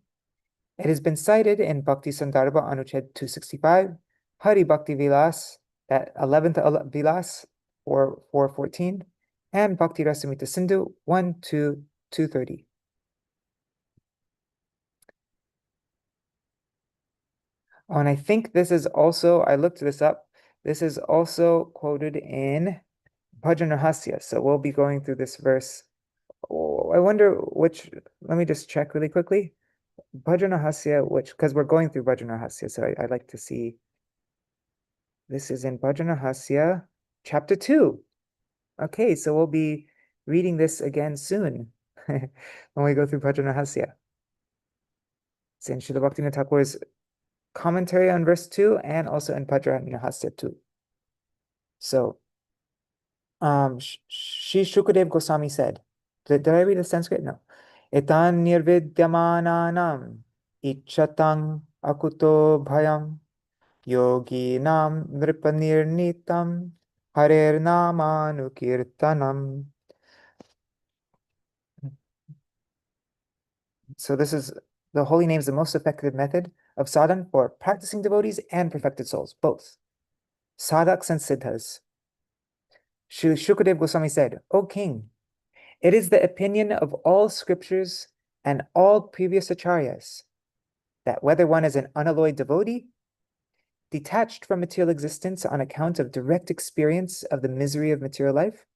It has been cited in Bhakti Sandarbha Anuched 265, Hari Bhakti Vilas, that 11th Vilas, 414, and Bhakti Rasamrita Sindhu 1.2.230. Oh, and I think this is also, I looked this up, this is also quoted in Bhajan Rahasya. So we'll be going through this verse. Oh, I wonder which, let me just check really quickly. Bhajan Rahasya, which, because we're going through Bhajan Rahasya, so I'd like to see. This is in Bhajan Rahasya, chapter 2. Okay, so we'll be reading this again soon when we go through Bhajan Rahasya. It's in Śrīla Bhaktivinoda Ṭhākura's commentary on verse 2 and also in Bhajan Rahasya 2. So, Sri Shukadev Goswami said, did I read the Sanskrit? No. Etan nirvidyamananam ichhatang akuto bhayam yoginam nripanirnitam harer namanukirtanam. So this is, the holy name is the most effective method of sadhana for practicing devotees and perfected souls, both sadhaks and siddhas. Sri Shukadev Goswami said, O king, it is the opinion of all scriptures and all previous acharyas that whether one is an unalloyed devotee, detached from material existence on account of direct experience of the misery of material life,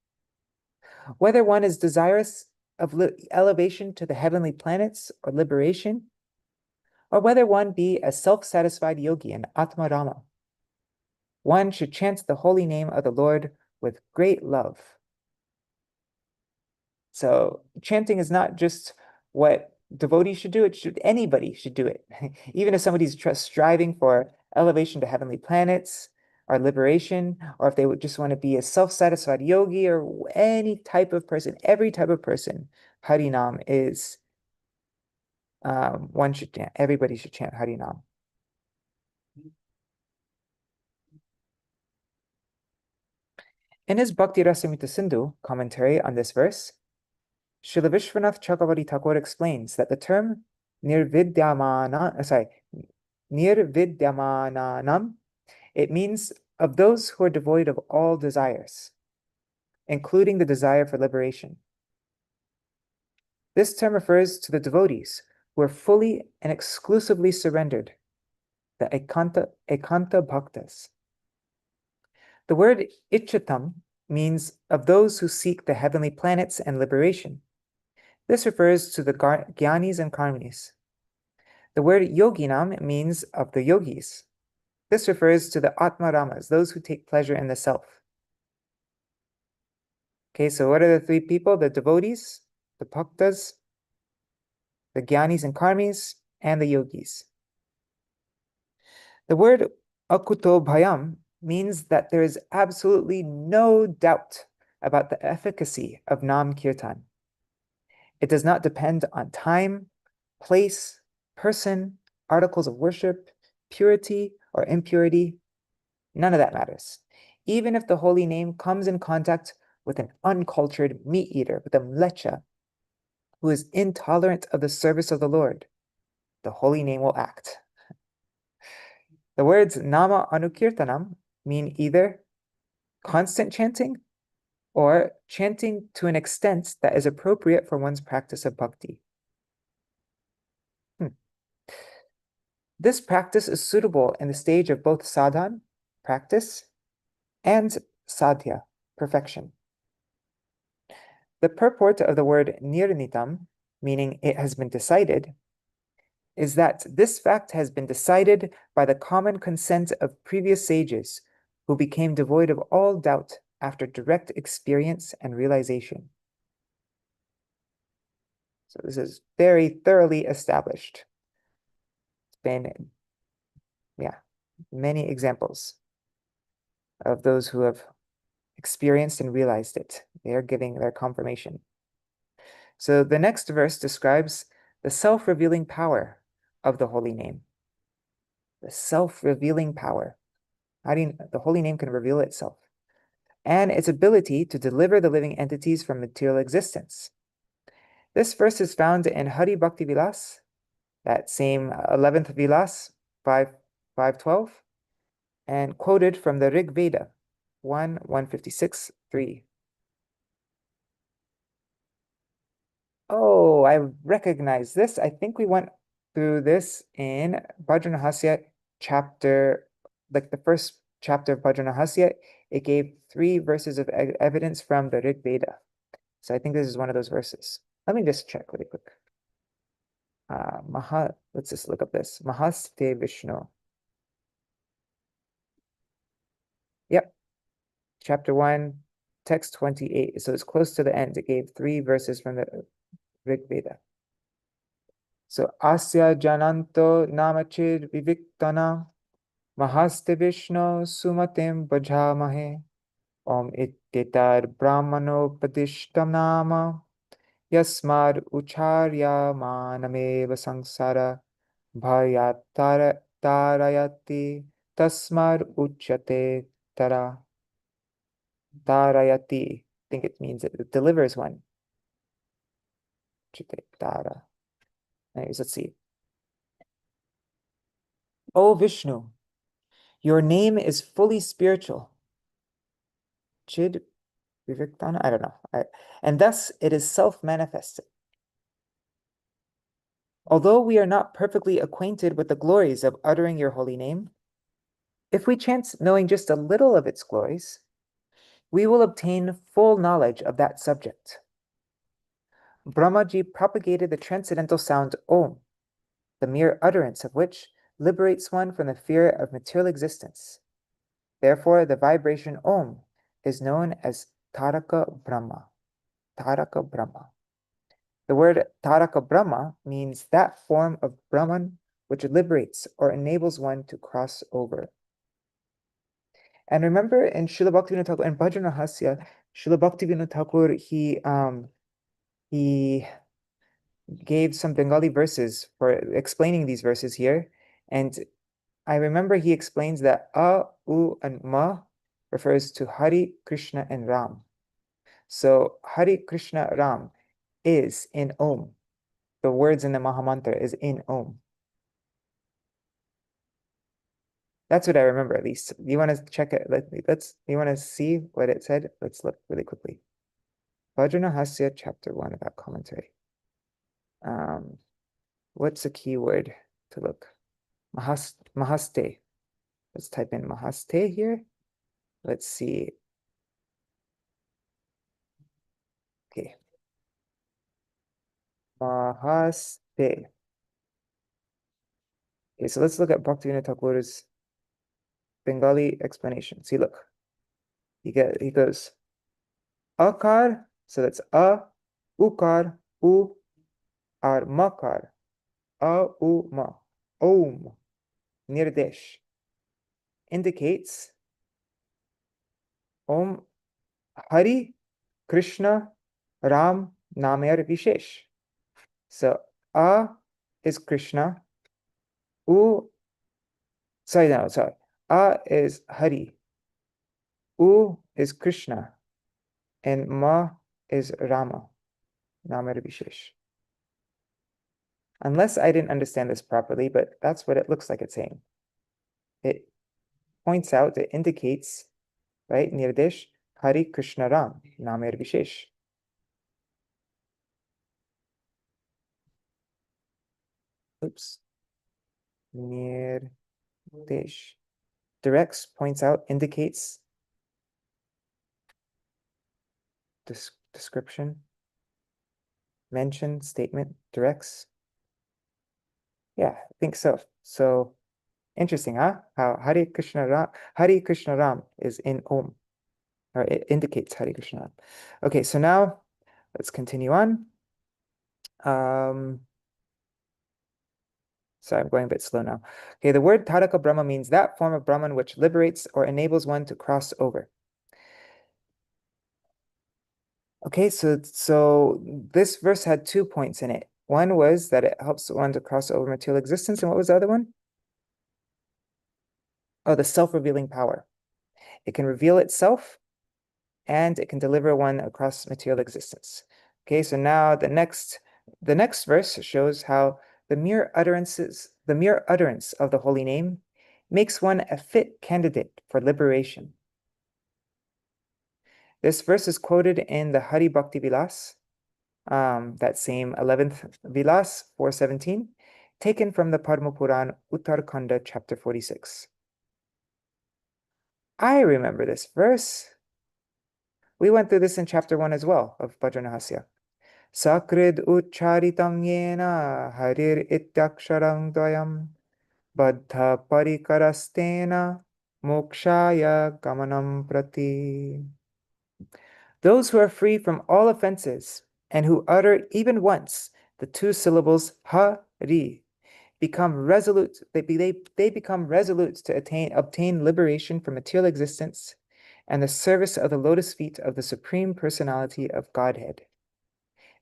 whether one is desirous of elevation to the heavenly planets or liberation, or whether one be a self-satisfied yogi in Atmarama, one should chant the holy name of the Lord with great love. So chanting is not just what devotees should do, anybody should do it. Even if somebody's striving for elevation to heavenly planets or liberation, or if they would just want to be a self-satisfied yogi or any type of person, every type of person, Harinam is, one should chant, everybody should chant Harinam. In his Bhakti Rasamrita Sindhu commentary on this verse, Srila Vishwanath Chakravarti Thakur explains that the term nirvidyamananam, it means of those who are devoid of all desires, including the desire for liberation. This term refers to the devotees who are fully and exclusively surrendered, the ekanta bhaktas. The word ichatam means of those who seek the heavenly planets and liberation. This refers to the Gyanis and Karmis. The word yoginam means of the yogis. This refers to the Atmaramas, those who take pleasure in the self. Okay, so what are the three people? The devotees, the bhaktas, the Gyanis and Karmis, and the yogis. The word akuto bhayam means that there is absolutely no doubt about the efficacy of Nam Kirtan. It does not depend on time, place, person, articles of worship, purity or impurity. None of that matters. Even if the holy name comes in contact with an uncultured meat eater, with a mlecha, who is intolerant of the service of the Lord, the holy name will act. The words nama anukirtanam mean either constant chanting or chanting to an extent that is appropriate for one's practice of bhakti. This practice is suitable in the stage of both sadhan, practice, and sadhya, perfection. The purport of the word nirnitam, meaning it has been decided, is that this fact has been decided by the common consent of previous sages who became devoid of all doubt after direct experience and realization. So this is very thoroughly established. It's been, many examples of those who have experienced and realized it. They are giving their confirmation. So the next verse describes the self-revealing power of the holy name. The self-revealing power. The holy name can reveal itself. And its ability to deliver the living entities from material existence. This verse is found in Hari Bhakti Vilas, that same 11th Vilas, 5.12, and quoted from the Rig Veda, 1.156.3. Oh, I recognize this. I think we went through this in Bhajranahasya chapter, like the first chapter of Bhajranahasya. It gave 3 verses of evidence from the Rig Veda. So I think this is one of those verses. Let me just check really quick. Let's just look up this. Mahaste Vishnu. Yep. Chapter 1, text 28. So it's close to the end. It gave 3 verses from the Rig Veda. So Asya Jananto Namachir Viviktana Mahaste Vishnu Sumatim Bhajamahe Om Ittitar Brahmanopadishtam Nama Yasmad Ucharya Manameva Sangsara Bhayat Tarayati Tasmad Uchate Tara Tarayati. I think it means it delivers one. Uchate Tara. Anyways, let's see. O Vishnu, your name is fully spiritual. Chid Viviktana? I don't know. And thus it is self-manifested. Although we are not perfectly acquainted with the glories of uttering your holy name, if we chance knowing just a little of its glories, we will obtain full knowledge of that subject. Brahmaji propagated the transcendental sound Om, the mere utterance of which liberates one from the fear of material existence. Therefore, the vibration Om is known as Taraka Brahma. Taraka Brahma. The word Taraka Brahma means that form of Brahman which liberates or enables one to cross over. And remember in Śrīla Bhaktivinoda Ṭhākura and Bhajranahasya, Śrīla Bhaktivinoda Ṭhākura, he gave some Bengali verses for explaining these verses here. And I remember he explains that A, U, and Ma refers to Hari, Krishna, and Ram. So Hari, Krishna, Ram is in Om. The words in the Mahamantra is in Om. That's what I remember, at least. You want to check it? You want to see what it said? Let's look really quickly. Vajranahasya, chapter 1, about commentary. What's the key word to look? Mahaste. Let's type in Mahaste here. Let's see. Okay. Mahaste. Okay, so let's look at Bhaktivinoda Thakura's Bengali explanation. See, look. He goes, Akar, so that's A, Ukar, U, Ar, Makar, A, U, Ma, Om, Nirdesh, indicates Om, Hari, Krishna, Ram, Namer Vishesh. So A is Krishna, sorry. A is Hari, U is Krishna, and Ma is Rama, Namer Vishesh. Unless I didn't understand this properly, but that's what it looks like it's saying. It points out, it indicates, right, Nirdesh, Hari Krishna Ram, Namer Vishesh. Oops. Nirdesh. Directs, points out, indicates, description, mention, statement, directs. Yeah, I think so. So interesting, huh? How Hari Krishna Ram is in Om, or it indicates Hari Krishna Ram. Okay, so now let's continue on. Sorry, I'm going a bit slow now. Okay, the word Taraka Brahma means that form of Brahman which liberates or enables one to cross over. Okay, so this verse had 2 points in it. One was that it helps one to cross over material existence, and what was the other one? Oh, the self-revealing power. It can reveal itself, and it can deliver one across material existence. Okay, so now the next verse shows how the mere utterance of the holy name makes one a fit candidate for liberation. This verse is quoted in the Hari Bhakti Vilas, that same 11th Vilas, 417, taken from the Padma Puran, Uttarkhanda, chapter 46. I remember this verse. We went through this in chapter 1 as well of Bhajanahasya. Sakrid ucharitam yena harir ityaksharam dvayam baddha parikarastena mokshaya gamanam prati. Those who are free from all offenses and who utter even once the two syllables Hari become resolute. They become resolute to obtain liberation from material existence and the service of the lotus feet of the Supreme Personality of Godhead.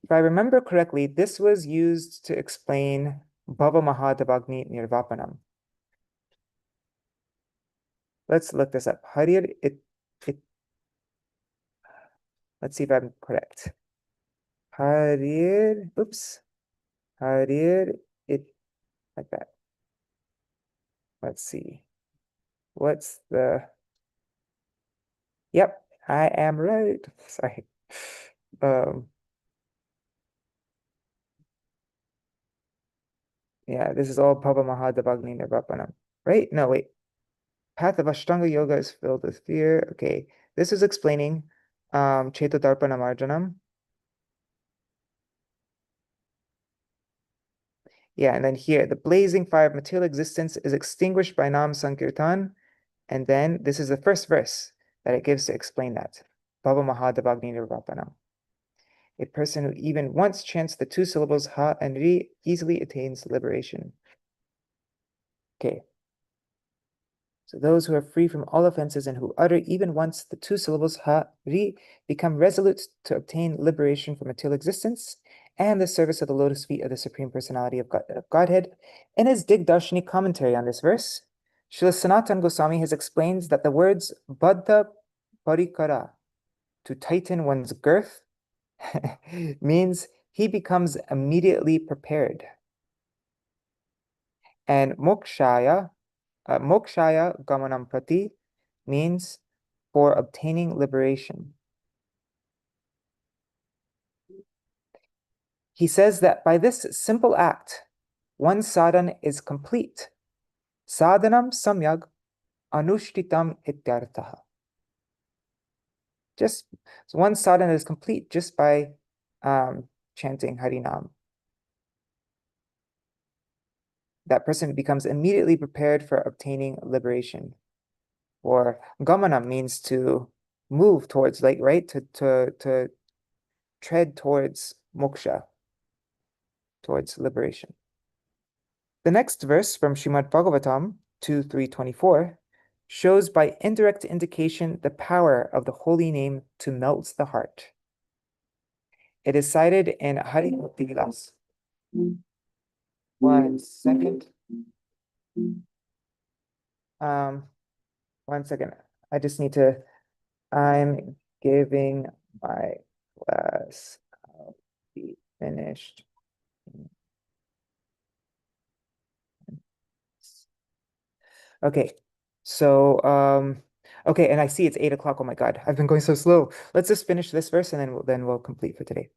If I remember correctly, this was used to explain Bhava Mahadavagni Nirvapanam. Let's look this up. Harir let's see if I'm correct. Harir, oops. Harir it, like that. Let's see. What's the, yep, I am right. Sorry. Yeah, this is all Bhava Mahadavagni Nirvapanam. Right? No, wait. Path of Ashtanga Yoga is filled with fear. Okay. This is explaining Chetodarpana Marjanam. Yeah, and then here, the blazing fire of material existence is extinguished by Nam Sankirtan. And then this is the first verse that it gives to explain that. Bhava Mahadavagni Nirvapanam. A person who even once chants the two syllables Ha and Ri easily attains liberation. Okay. So those who are free from all offenses and who utter even once the two syllables Ha, Ri become resolute to obtain liberation from material existence and the service of the lotus feet of the Supreme Personality of Godhead. In his Digdarshani commentary on this verse, Śrīla Sanatana Goswami has explained that the words Baddha Parikara, to tighten one's girth, means he becomes immediately prepared. And Mokshaya gamanam prati means for obtaining liberation. He says that by this simple act, one sadhana is complete. Sadhanam samyag anushtitam ityarthaha. Just so one sadhana is complete just by chanting Harinam. That person becomes immediately prepared for obtaining liberation. Or gamanam means to move towards, like, right, to tread towards moksha, towards liberation. The next verse from Srimad Bhagavatam 2.3.24 shows by indirect indication the power of the holy name to melt the heart. It is cited in Hari Bhakti Vilas. 1 second. 1 second. I just need to, I'm giving my class. I'll be finished. Okay, so okay, and I see it's 8 o'clock. Oh my God, I've been going so slow. Let's just finish this verse and then we'll complete for today.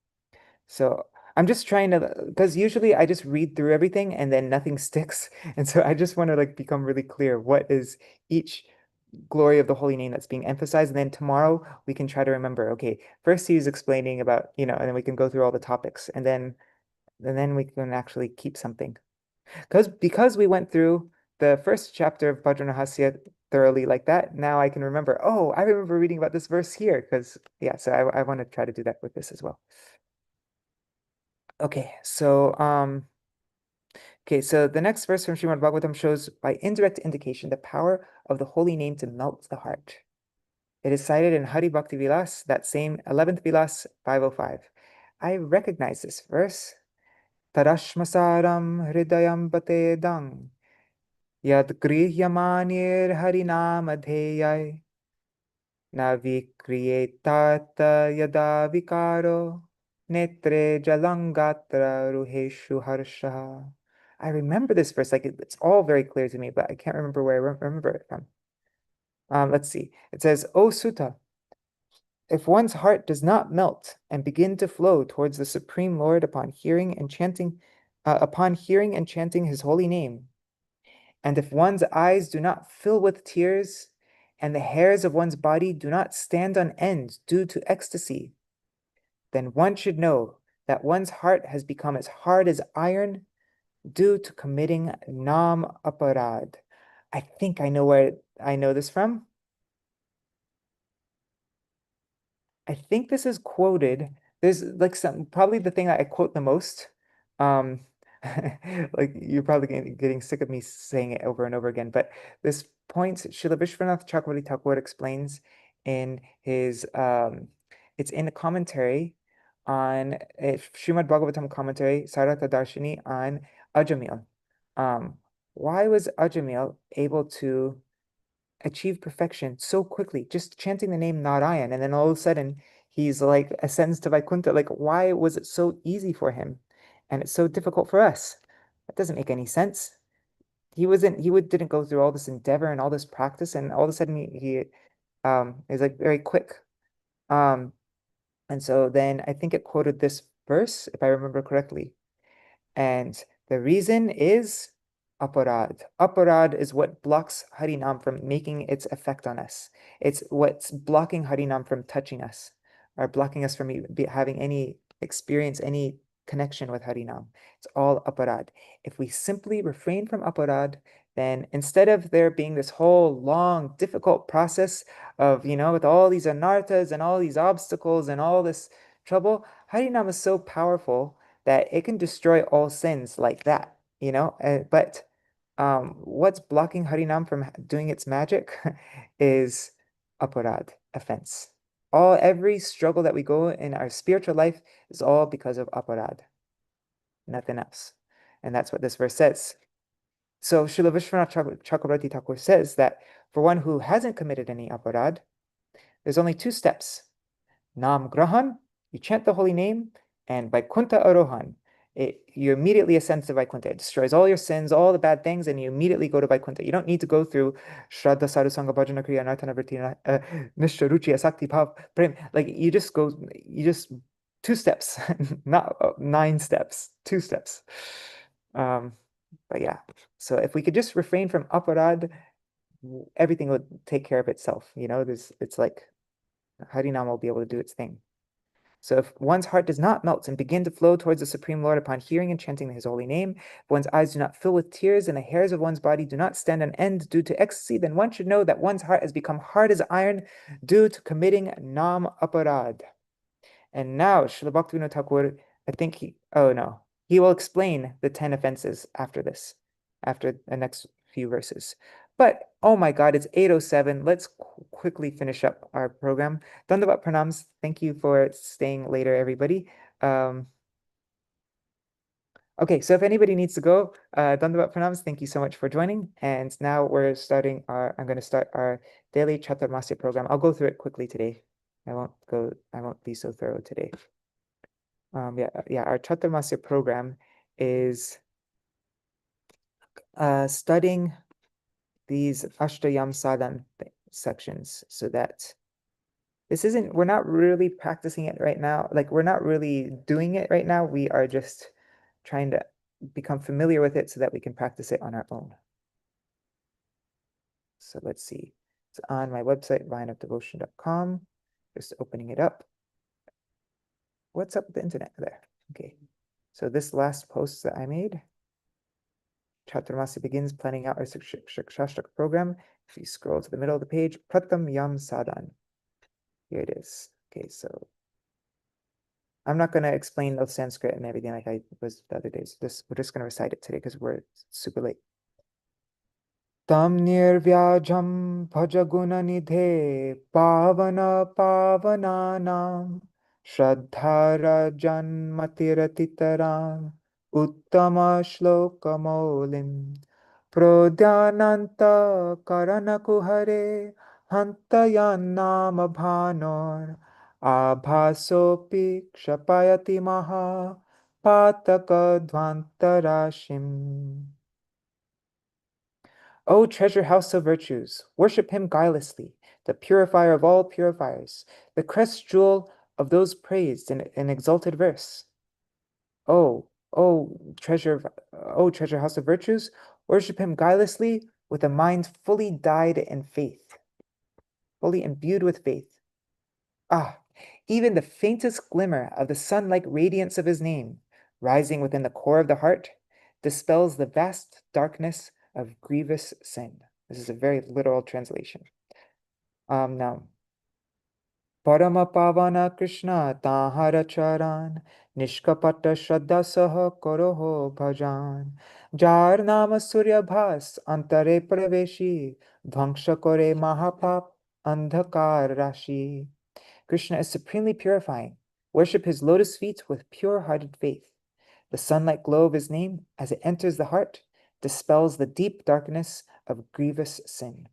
So I'm just trying to, because usually I just read through everything and then nothing sticks. And so I just want to like become really clear what is each glory of the holy name that's being emphasized. And then tomorrow we can try to remember, okay, first he's explaining about, and then we can go through all the topics and then we can actually keep something. Because we went through the first chapter of Bhajanahasya thoroughly like that, now I can remember, oh, I remember reading about this verse here, because yeah, so I want to try to do that with this as well. Okay, so the next verse from Srimad Bhagavatam shows by indirect indication the power of the holy name to melt the heart. It is cited in Hari Bhakti Vilas, that same 11th Vilas, 505. I recognize this verse. Tarashmasaram hridayam batedang yad grihyamanir harinamadheyai na vikriyetata yada vikaro netre jalangatra ruheshu harsha. I remember this verse, like it's all very clear to me, but I can't remember where I remember it from. Let's see. It says, O Sutta, if one's heart does not melt and begin to flow towards the Supreme Lord upon hearing and chanting his holy name, and if one's eyes do not fill with tears, and the hairs of one's body do not stand on end due to ecstasy, then one should know that one's heart has become as hard as iron due to committing nam aparad. I think I know where I know this from. I think this is quoted. There's like probably the thing that I quote the most. Um, like you're probably getting sick of me saying it over and over again, but this point Śrīla Vishwanath Chakravarti Thakur explains in his it's in a commentary on Srimad Bhagavatam commentary, Sarata Darshini on Ajamil. Why was Ajamil able to achieve perfection so quickly, just chanting the name Narayan, and then all of a sudden he's like ascends to Vaikuntha? Like, why was it so easy for him and it's so difficult for us? That doesn't make any sense. He didn't go through all this endeavor and all this practice, and all of a sudden he is like very quick. And so then I think it quoted this verse, if I remember correctly. And the reason is aparad. Aparad is what blocks Harinam from making its effect on us. It's what's blocking Harinam from touching us, or blocking us from having any experience, any connection with Harinam. It's all aparad. If we simply refrain from aparad, then instead of there being this whole long, difficult process of, with all these anarthas and all these obstacles and all this trouble, Harinam is so powerful that it can destroy all sins like that, but what's blocking Harinam from doing its magic is aparad, offense. Every struggle that we go in our spiritual life is all because of aparad, nothing else. And that's what this verse says. So Śrīla Vishwanath Chakravarti Thakur says that for one who hasn't committed any aparad, there's only two steps. Nam Grahan, you chant the holy name, and Vaikuntha Arohan, you immediately ascend to Vaikuntha. It destroys all your sins, all the bad things, and you immediately go to Vaikuntha. You don't need to go through Shraddha Sadhu Sangha Bhajana Kriya Nartana Vritti Nishcha Ruchi Asakti Bhav Prem. Like you just 2 steps, not 9 steps, 2 steps. But yeah, so if we could just refrain from aparad, everything would take care of itself. It's like Harinam will be able to do its thing. So if one's heart does not melt and begin to flow towards the Supreme Lord upon hearing and chanting his holy name, if one's eyes do not fill with tears and the hairs of one's body do not stand on end due to ecstasy, then one should know that one's heart has become hard as iron due to committing nam aparad. And now Śrīla Bhaktivinoda Ṭhākura, I think he will explain the 10 offenses after this, after the next few verses. But oh my God, it's 8:07. Let's quickly finish up our program. Dandavat pranams. Thank you for staying later, everybody. Okay, so if anybody needs to go, Dandavat pranams. Thank you so much for joining. And now I'm going to start our daily Chaturmasya program. I'll go through it quickly today. I won't be so thorough today. Our Chaturmasya program is studying these Ashtayam Sadhan sections, so that we're not really practicing it right now. Like we're not really doing it right now. We are just trying to become familiar with it so that we can practice it on our own. So let's see. It's on my website, vineofdevotion.com. Just opening it up. What's up with the internet there? Okay. So this last post that I made, Chaturmasya begins planning out our Śrī Śikṣāṣṭaka program. If you scroll to the middle of the page, Pratham Yam Sadhan. Here it is. Okay, so I'm not going to explain the Sanskrit and everything like I was the other days. We're just going to recite it today because we're super late. Tam nirvyajam bhajagunanidhe pavana pavananam shraddharajan matiratitaram uttama shlokamaulim prodyananta karanakuhare hantayannama bhanor abhasopi kshapayati maha pataka dvantarashim. O treasure house of virtues, worship him guilelessly, the purifier of all purifiers, the crest jewel of those praised in an exalted verse. O, O treasure house of virtues, worship him guilelessly with a mind fully dyed in faith, fully imbued with faith. Ah, even the faintest glimmer of the sun-like radiance of his name, rising within the core of the heart, dispels the vast darkness of grievous sin. This is a very literal translation. Now, Parama Pavana Krishna Tahara Charan Nishkapata Shraddha Saha Koroho Bhajan Jar Nama Surya Bhas Antare Praveshi Dhvangsha Kore Mahapap Andhakar Rashi. Krishna is supremely purifying. Worship his lotus feet with pure-hearted faith. The sunlight glow of his name, as it enters the heart, dispels the deep darkness of grievous sin.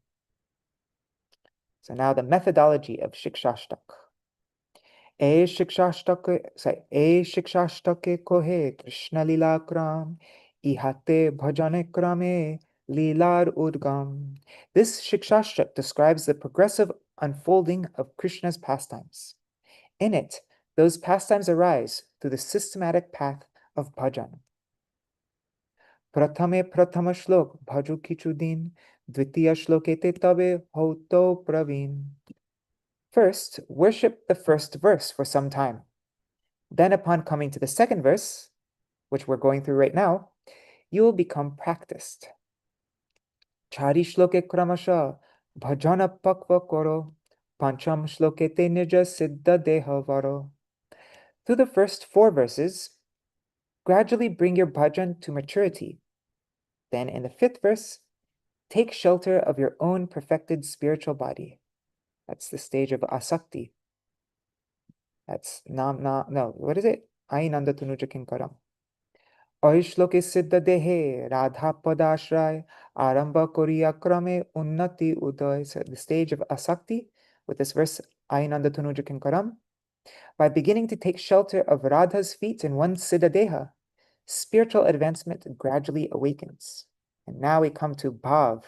So now the methodology of Shikṣāṣṭaka. E Shikṣāṣṭake kohe Krishna lila kram, ihate bhajane krame lilar udgam. This Shikṣāṣṭaka describes the progressive unfolding of Krishna's pastimes. In it, those pastimes arise through the systematic path of bhajan. Prathame prathama shlok bhaju kichudin, dvitiya shlokete tabe hoto praveen. First, worship the first verse for some time. Then upon coming to the second verse, which we're going through right now, you will become practiced. Chari shloke kramasha bhajana pakva koro, pancham shlokete nija siddha deha varo. Through the first 4 verses, gradually bring your bhajan to maturity. Then in the 5th verse, take shelter of your own perfected spiritual body. That's the stage of asakti. That's what is it? Ainanda tanuja kinkaram. Aishloke siddha dehe radha padashray aramba koriya krame unnati uday. So the stage of asakti with this verse, Ainanda tanuja kinkaram. By beginning to take shelter of Radha's feet in one siddha deha, spiritual advancement gradually awakens. And now we come to bhav,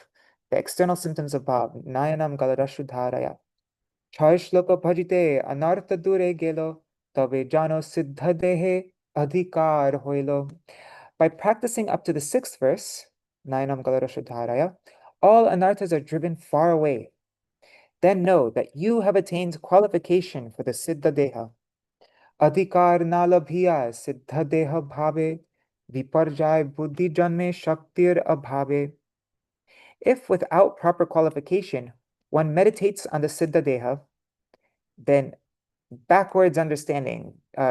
the external symptoms of bhav. Nayanam galadashu dharaya. Chai shloka bhajite anartha dure gelo, tabe jano siddha dehe adhikar hoilo. By practicing up to the 6th verse, Nayanam galadashu dharaya, all anarthas are driven far away. Then know that you have attained qualification for the siddha deha. Adhikar nalabhiya siddha deha bhave, viparjay buddhi janme shaktir abhave. If without proper qualification, one meditates on the siddha deha, then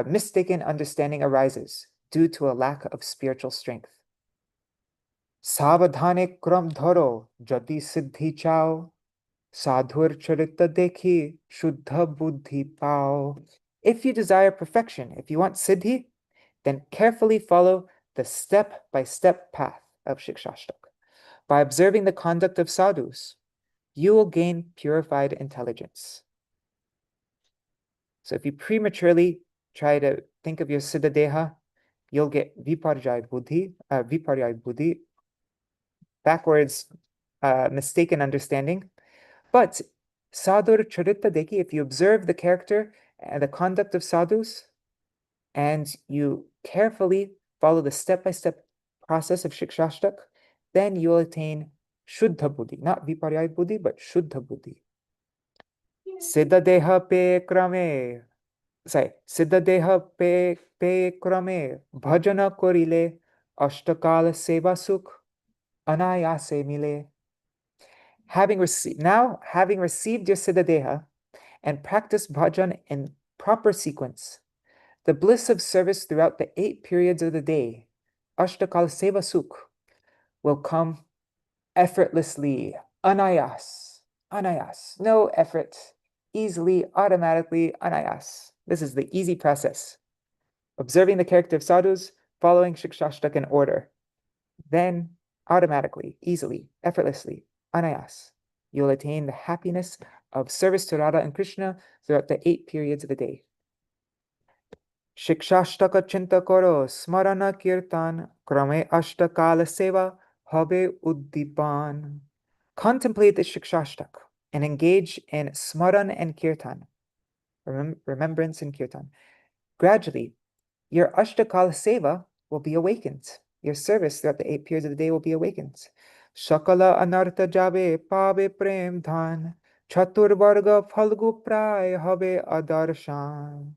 mistaken understanding arises due to a lack of spiritual strength. Savadhane kram dharo jati siddhi chao, sadhur charita dekhi shuddha buddhi pao. If you desire perfection, if you want siddhi, then carefully follow the step-by-step path of Shikṣāṣṭaka. By observing the conduct of sadhus, you will gain purified intelligence. So if you prematurely try to think of your siddha deha, you'll get viparjaya buddhi, backwards, mistaken understanding. But sadhur charita dekhi, if you observe the character and the conduct of sadhus, and you carefully follow the step-by-step process of Shikṣāṣṭaka, then you will attain shuddha buddhi, not viparjaya buddhi, but shuddha buddhi. Siddha deha pe krame, siddha deha pe krame, bhajana korile, ashtakala seva sukh, anayase mile. Having received your siddha deha and practice bhajan in proper sequence, the bliss of service throughout the 8 periods of the day, ashtakala seva sukh, will come effortlessly, anayas, anayas, no effort, easily, automatically, anayas. This is the easy process. Observing the character of sadhus, following Śikṣāṣṭaka in order. Then, automatically, easily, effortlessly, anayas, you'll attain the happiness of service to Radha and Krishna throughout the 8 periods of the day. Śikṣāṣṭaka chinta karo, smarana kirtan, krame ashtakala seva, habe uddipan. Contemplate the Śikṣāṣṭaka and engage in smaran and kirtan, remembrance and kirtan. Gradually, your ashtakala seva will be awakened. Your service throughout the 8 periods of the day will be awakened. Shakala anartha jabe pabe prem dhan, chatur varga phalgu pray habe adarshan.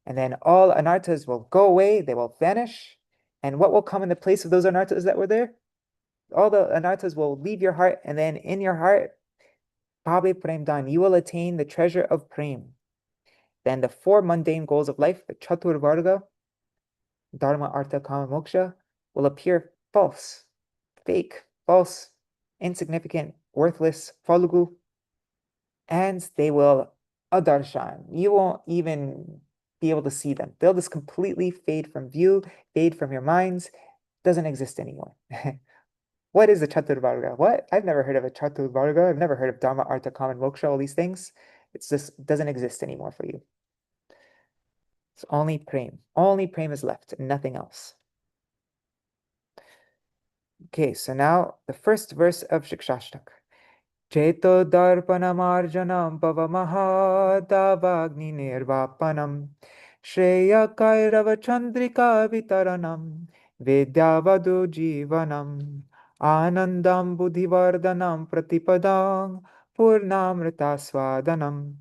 And then all anarthas will go away, they will vanish. And what will come in the place of those anarthas that were there? All the anarthas will leave your heart, and then in your heart, pabe prem dhan, you will attain the treasure of prem. Then the 4 mundane goals of life, the chatur varga, dharma, artha, kama, moksha, will appear false, fake, false, insignificant, worthless, phalgu, and they will adarshan. You won't even be able to see them. They'll just completely fade from view, fade from your minds, doesn't exist anymore. What is a chaturvarga? What? I've never heard of a chaturvarga. I've never heard of dharma, artha, kama, moksha, all these things. It's just doesn't exist anymore for you. It's only prem. Only prem is left, and nothing else. Okay, so now the first verse of Śikṣāṣṭaka. Cheto darpanamarjanam pavamahadavagni nirvapanam Shreya kairava chandrika vitaranam Vidyavadu jivanam Anandam buddhivardhanam pratipadam Purnamrita swadanam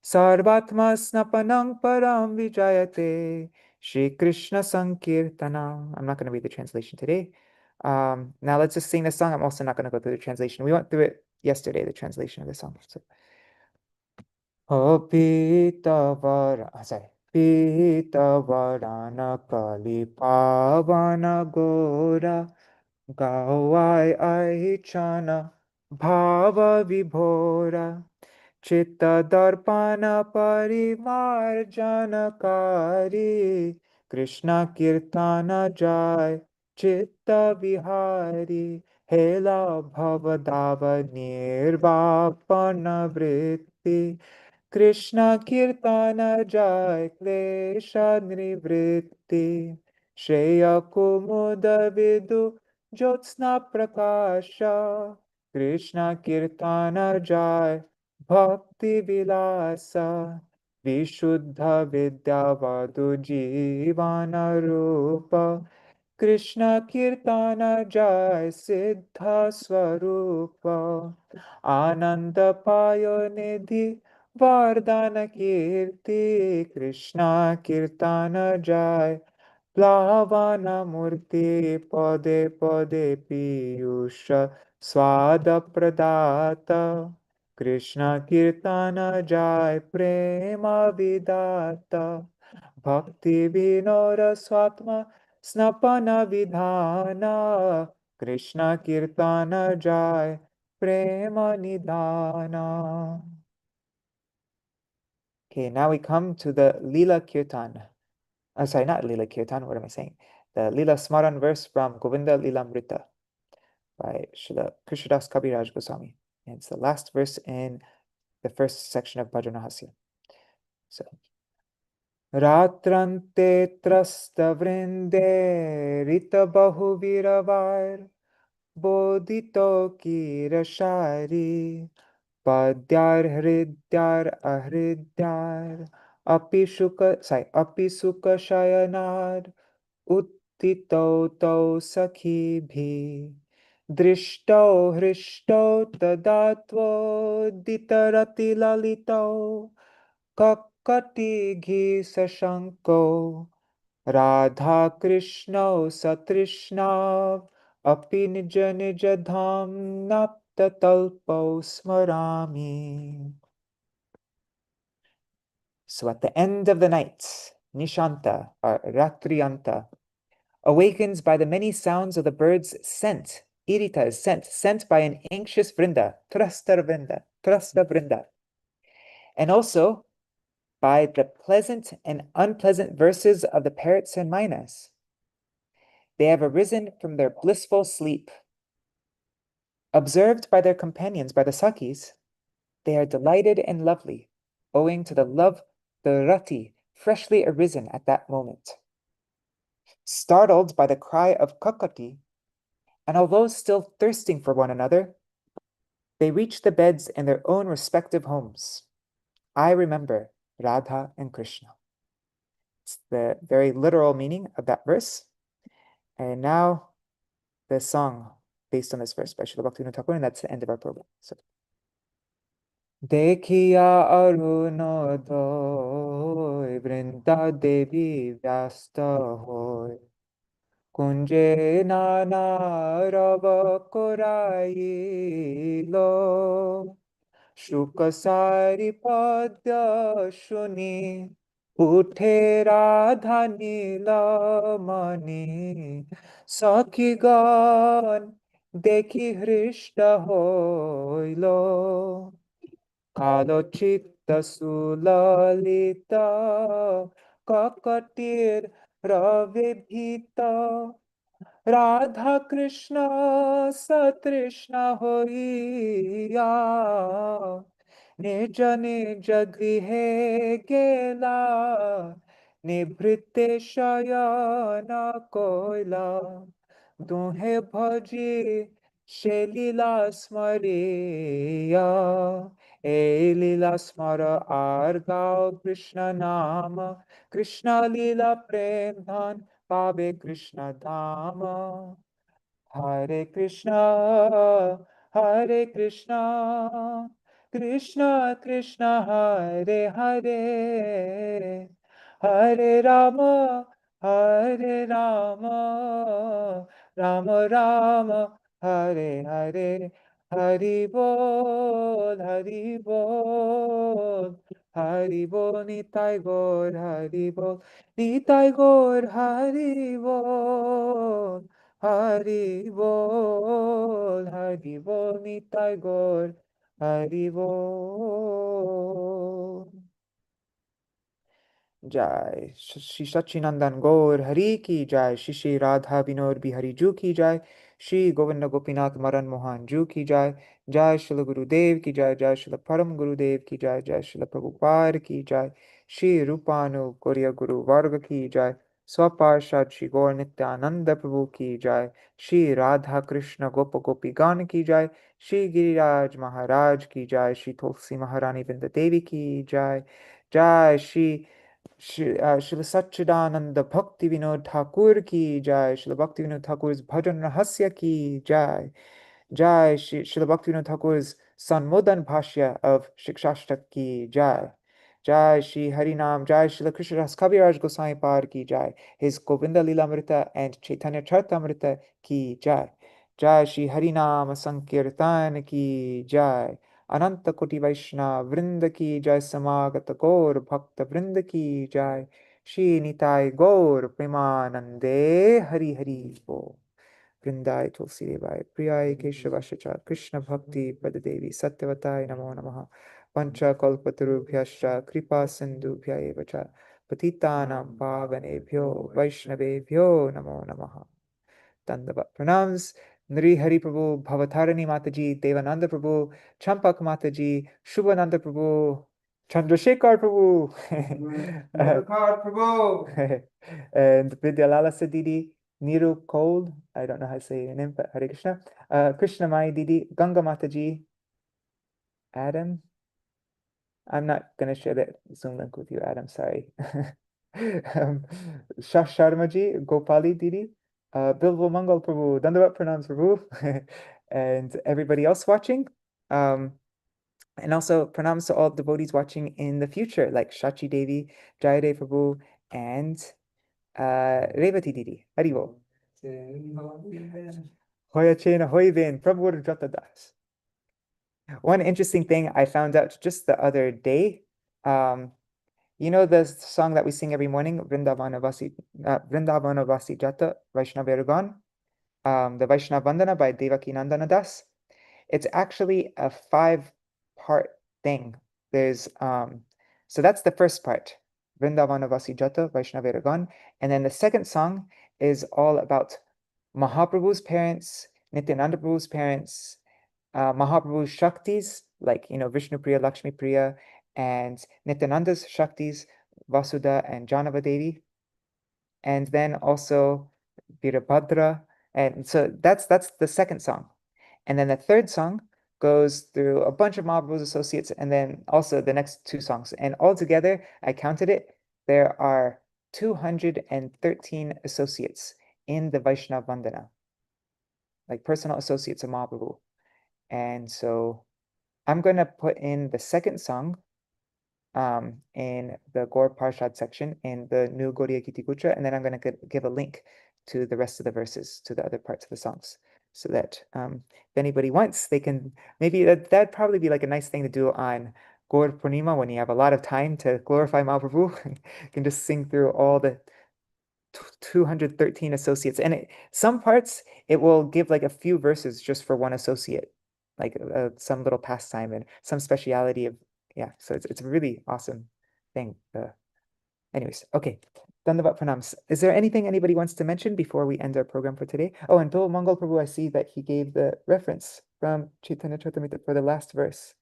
Sarvatma snapanam param vijayate Shri Krishna Sankirtanam. I'm not going to read the translation today. Now let's just sing this song. I'm also not going to go through the translation. We went through it yesterday, the translation of the song. So, Pitavarana Kali Pavana Gora Gawai Aichana Bhava Vibhora Chitta Darpana Parimarjana Kari Krishna Kirtana Jai Chitta Vihari Hela Bhavadava Nirvapana Vritti Krishna Kirtana Jai Klesha Nivritti Shreya Kumuda Vidu Jyotsna Prakasha Krishna Kirtana Jai Bhakti Vilasa Vishuddha Vidyavadu Jivana Rupa Krishna Kirtana Jai Siddha Swarupa Ananda Payo Nidhi Vardhana Kirti Krishna Kirtana Jai Plavana Murti Pade Pade Piyusha Swada Pradata Krishna Kirtana Jai Prema Vidata Bhakti Vinora Swatma Snapana Vidhana Krishna Kirtana Jai Prema Nidhana. Okay, now we come to the Lila Kirtan. Sorry, not Lila Kirtan, what am I saying? The Lila Smaran verse from Govinda Lilamrita by Srila Krishnadas Kaviraj Goswami. And it's the last verse in the first section of Bhajanahasya. So, Ratrante trasta vrinde rita bahu viravar bodhito kirashari padyar hridyar ahridyar api shuka shayanar uttito to sakhibhi drishto hrishto tadatvo ditarati lalito kakati ghi sashanko Radha Krishna Satrishna Api Nija Nija Dham Napta Talpo Smarami. So at the end of the night, Nishanta or Ratrianta awakens by the many sounds of the bird's scent Irita is sent by an anxious Vrinda, Trasta Vrinda. And also by the pleasant and unpleasant verses of the parrots and mynas. They have arisen from their blissful sleep. Observed by their companions, by the Sakis, they are delighted and lovely, owing to the rati, freshly arisen at that moment. Startled by the cry of Kakati, and although still thirsting for one another, they reach the beds in their own respective homes. I remember Radha and Krishna. It's the very literal meaning of that verse. And now the song based on this verse by Śrīla Bhaktivinoda Ṭhākura, and that's the end of our program. So, Dekhiya arunodoi Vrinda Devi vyasta hoy Kunje nana rava korailo Shukasari padya shuni Uthe radha nilamani Sakhigan dekhi hrishta hoilo Kalochitta sulalita Kakatir ravibhita Radha Krishna Satrishna hoiya निज निज गृहे गेला निभृते शयन कोइला दुहे भजी সে লীলা স্মরিয়া এই লীলা স্মর আর গাও কৃষ্ণ নাম কৃষ্ণ লীলা প্রেম ধন পাবে কৃষ্ণ ধাম Hare Krishna, Hare Krishna, Krishna Krishna, Hare Hare, Hare Rama, Hare Rama, Rama Rama, Hare Hare, Hari Bol, Hari Bol, Hari Bol, Nitai Gaur, Hari Bol, Nitai Gaur, Hari Bol. Hari Bol, Hari Bol, Nitai Gaur, Hari Bol. Jai Shri Sachinandan Gaur Hari ki Jai Shri Radha Vinod Bihari Ju ki Jai Shri Govinda Gopinath Maran Mohan Ju ki Jai Jai Shri Gurudev ki Jai Jai Shri Param Gurudev ki Jai Jai Shri Prabhupada ki Jai Shri Rupanu Gauriya Guru Varga ki Jai Swaparshad Shri Gaur Nityananda Prabhu ki Jai Shri Radha Krishna Gopa Gopi Gan ki Jai Shri Giriraj Maharaj ki Jai Shri Tulsi Maharani Vrinda Devi ki Jai Jai Shri Śrīla Satchidananda Bhaktivinoda Ṭhākura ki Jai, Śrīla Bhaktivinoda Ṭhākura's Bhajan Rahasya ki Jai, Jai Śrīla Bhaktivinoda Ṭhākura's Sanmodana-bhāṣya of Śikṣāṣṭaka ki Jai, Jai Shri Harinam, Jai Śrīla Krishna Das Kaviraj Goswami Par ki Jai, his Govinda Lilamrita and Chaitanya Charitamrita ki Jai, Jai Shri Harinam Sankirtan ki Jai, अनंत कोटि वैष्णव वृंद की जय समागत गौर भक्त वृंद की जय श्री निताय गौर प्रेमानंदे हरि हरि बोल वृंदाय तुलसी देवाय प्रियाय केशवाय कृष्ण भक्ति पद देवी सत्यवताय नमो नमः पंचकल्पतरुभ्यश्च कृपा सिन्धुभ्यैव च पतितानां पावनेभ्यो वैष्णवेभ्यो नमो नमः Dandavat pranams. Nri Hari Prabhu, Bhavatarani Mataji, Devananda Prabhu, Champak Mataji, Shubhananda Prabhu, Chandrasekhar Prabhu, Madhukar Prabhu, and Vidyalala Didi, Niru Kold, I don't know how to say your name, but Hare Krishna, Krishna Mai Didi, Ganga Mataji, Adam. I'm not going to share that Zoom link with you, Adam, sorry. Shash Sharmaji, Gopali Didi, Bilbo Mangal Prabhu, Dandavat Pranams Prabhu, and everybody else watching. And also pranams to all devotees watching in the future, like Shachi Devi, Jayadev Prabhu, and Revati Didi. Haribo. Hoya Chena Hoyven, Prabhu Jatadas. One interesting thing I found out just the other day, you know the song that we sing every morning, Vrindavana Vasi Jata Vaishnava Eragon? the Vaishnava Vandana by Devaki Nandana Das. It's actually a 5-part thing. There's so that's the first part, Vrindavana Vasi Jata Vaishnavera Gan. And then the second song is all about Mahaprabhu's parents, Nityananda Prabhu's parents, Mahaprabhu's Shaktis, like, Vishnu Priya, Lakshmi Priya, and Nityananda's Shaktis, Vasudha and Janava Devi, and then also Virabhadra. And so that's the second song. And then the third song goes through a bunch of Mahaprabhu's associates, and then also the next 2 songs. And altogether, I counted it, there are 213 associates in the Vaishnava Vandana, like personal associates of Mahaprabhu. And so I'm going to put in the second song in the Gaur Parshad section in the new Gaudiya Giti Gutra, and then I'm going to give a link to the rest of the verses, to the other parts of the songs, so that if anybody wants, they can, maybe that'd probably be like a nice thing to do on Gaur Purnima when you have a lot of time to glorify Mahaprabhu. You can just sing through all the 213 associates, and some parts it will give like a few verses just for one associate, like some little pastime and some speciality of, yeah, so it's a really awesome thing. Anyways, okay. Dandavat pranams. Is there anything anybody wants to mention before we end our program for today? Oh, and Dol Mangal Prabhu, I see that he gave the reference from Chaitanya Charitamrita for the last verse.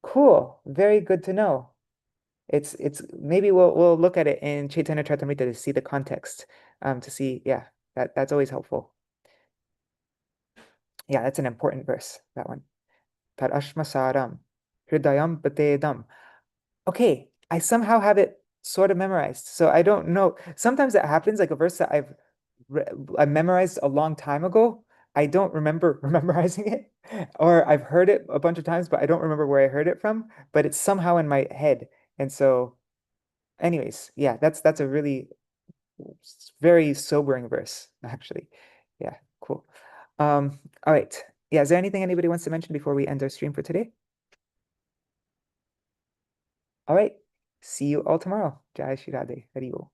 Cool. Very good to know. It's maybe we'll look at it in Chaitanya Charitamrita to see the context, to see, yeah, that's always helpful. Yeah, that's an important verse, that one. Tad ashmasaram hridayam patedam. Okay, I somehow have it sort of memorized. So I don't know. Sometimes it happens, like a verse that I memorized a long time ago. I don't remember memorizing it, or I've heard it a bunch of times, but I don't remember where I heard it from. But it's somehow in my head, and so, anyways, yeah, that's a really very sobering verse, actually. Yeah, cool. All right. Yeah, is there anything anybody wants to mention before we end our stream for today? All right. See you all tomorrow. Jai Shri Radhe. Hari Bol.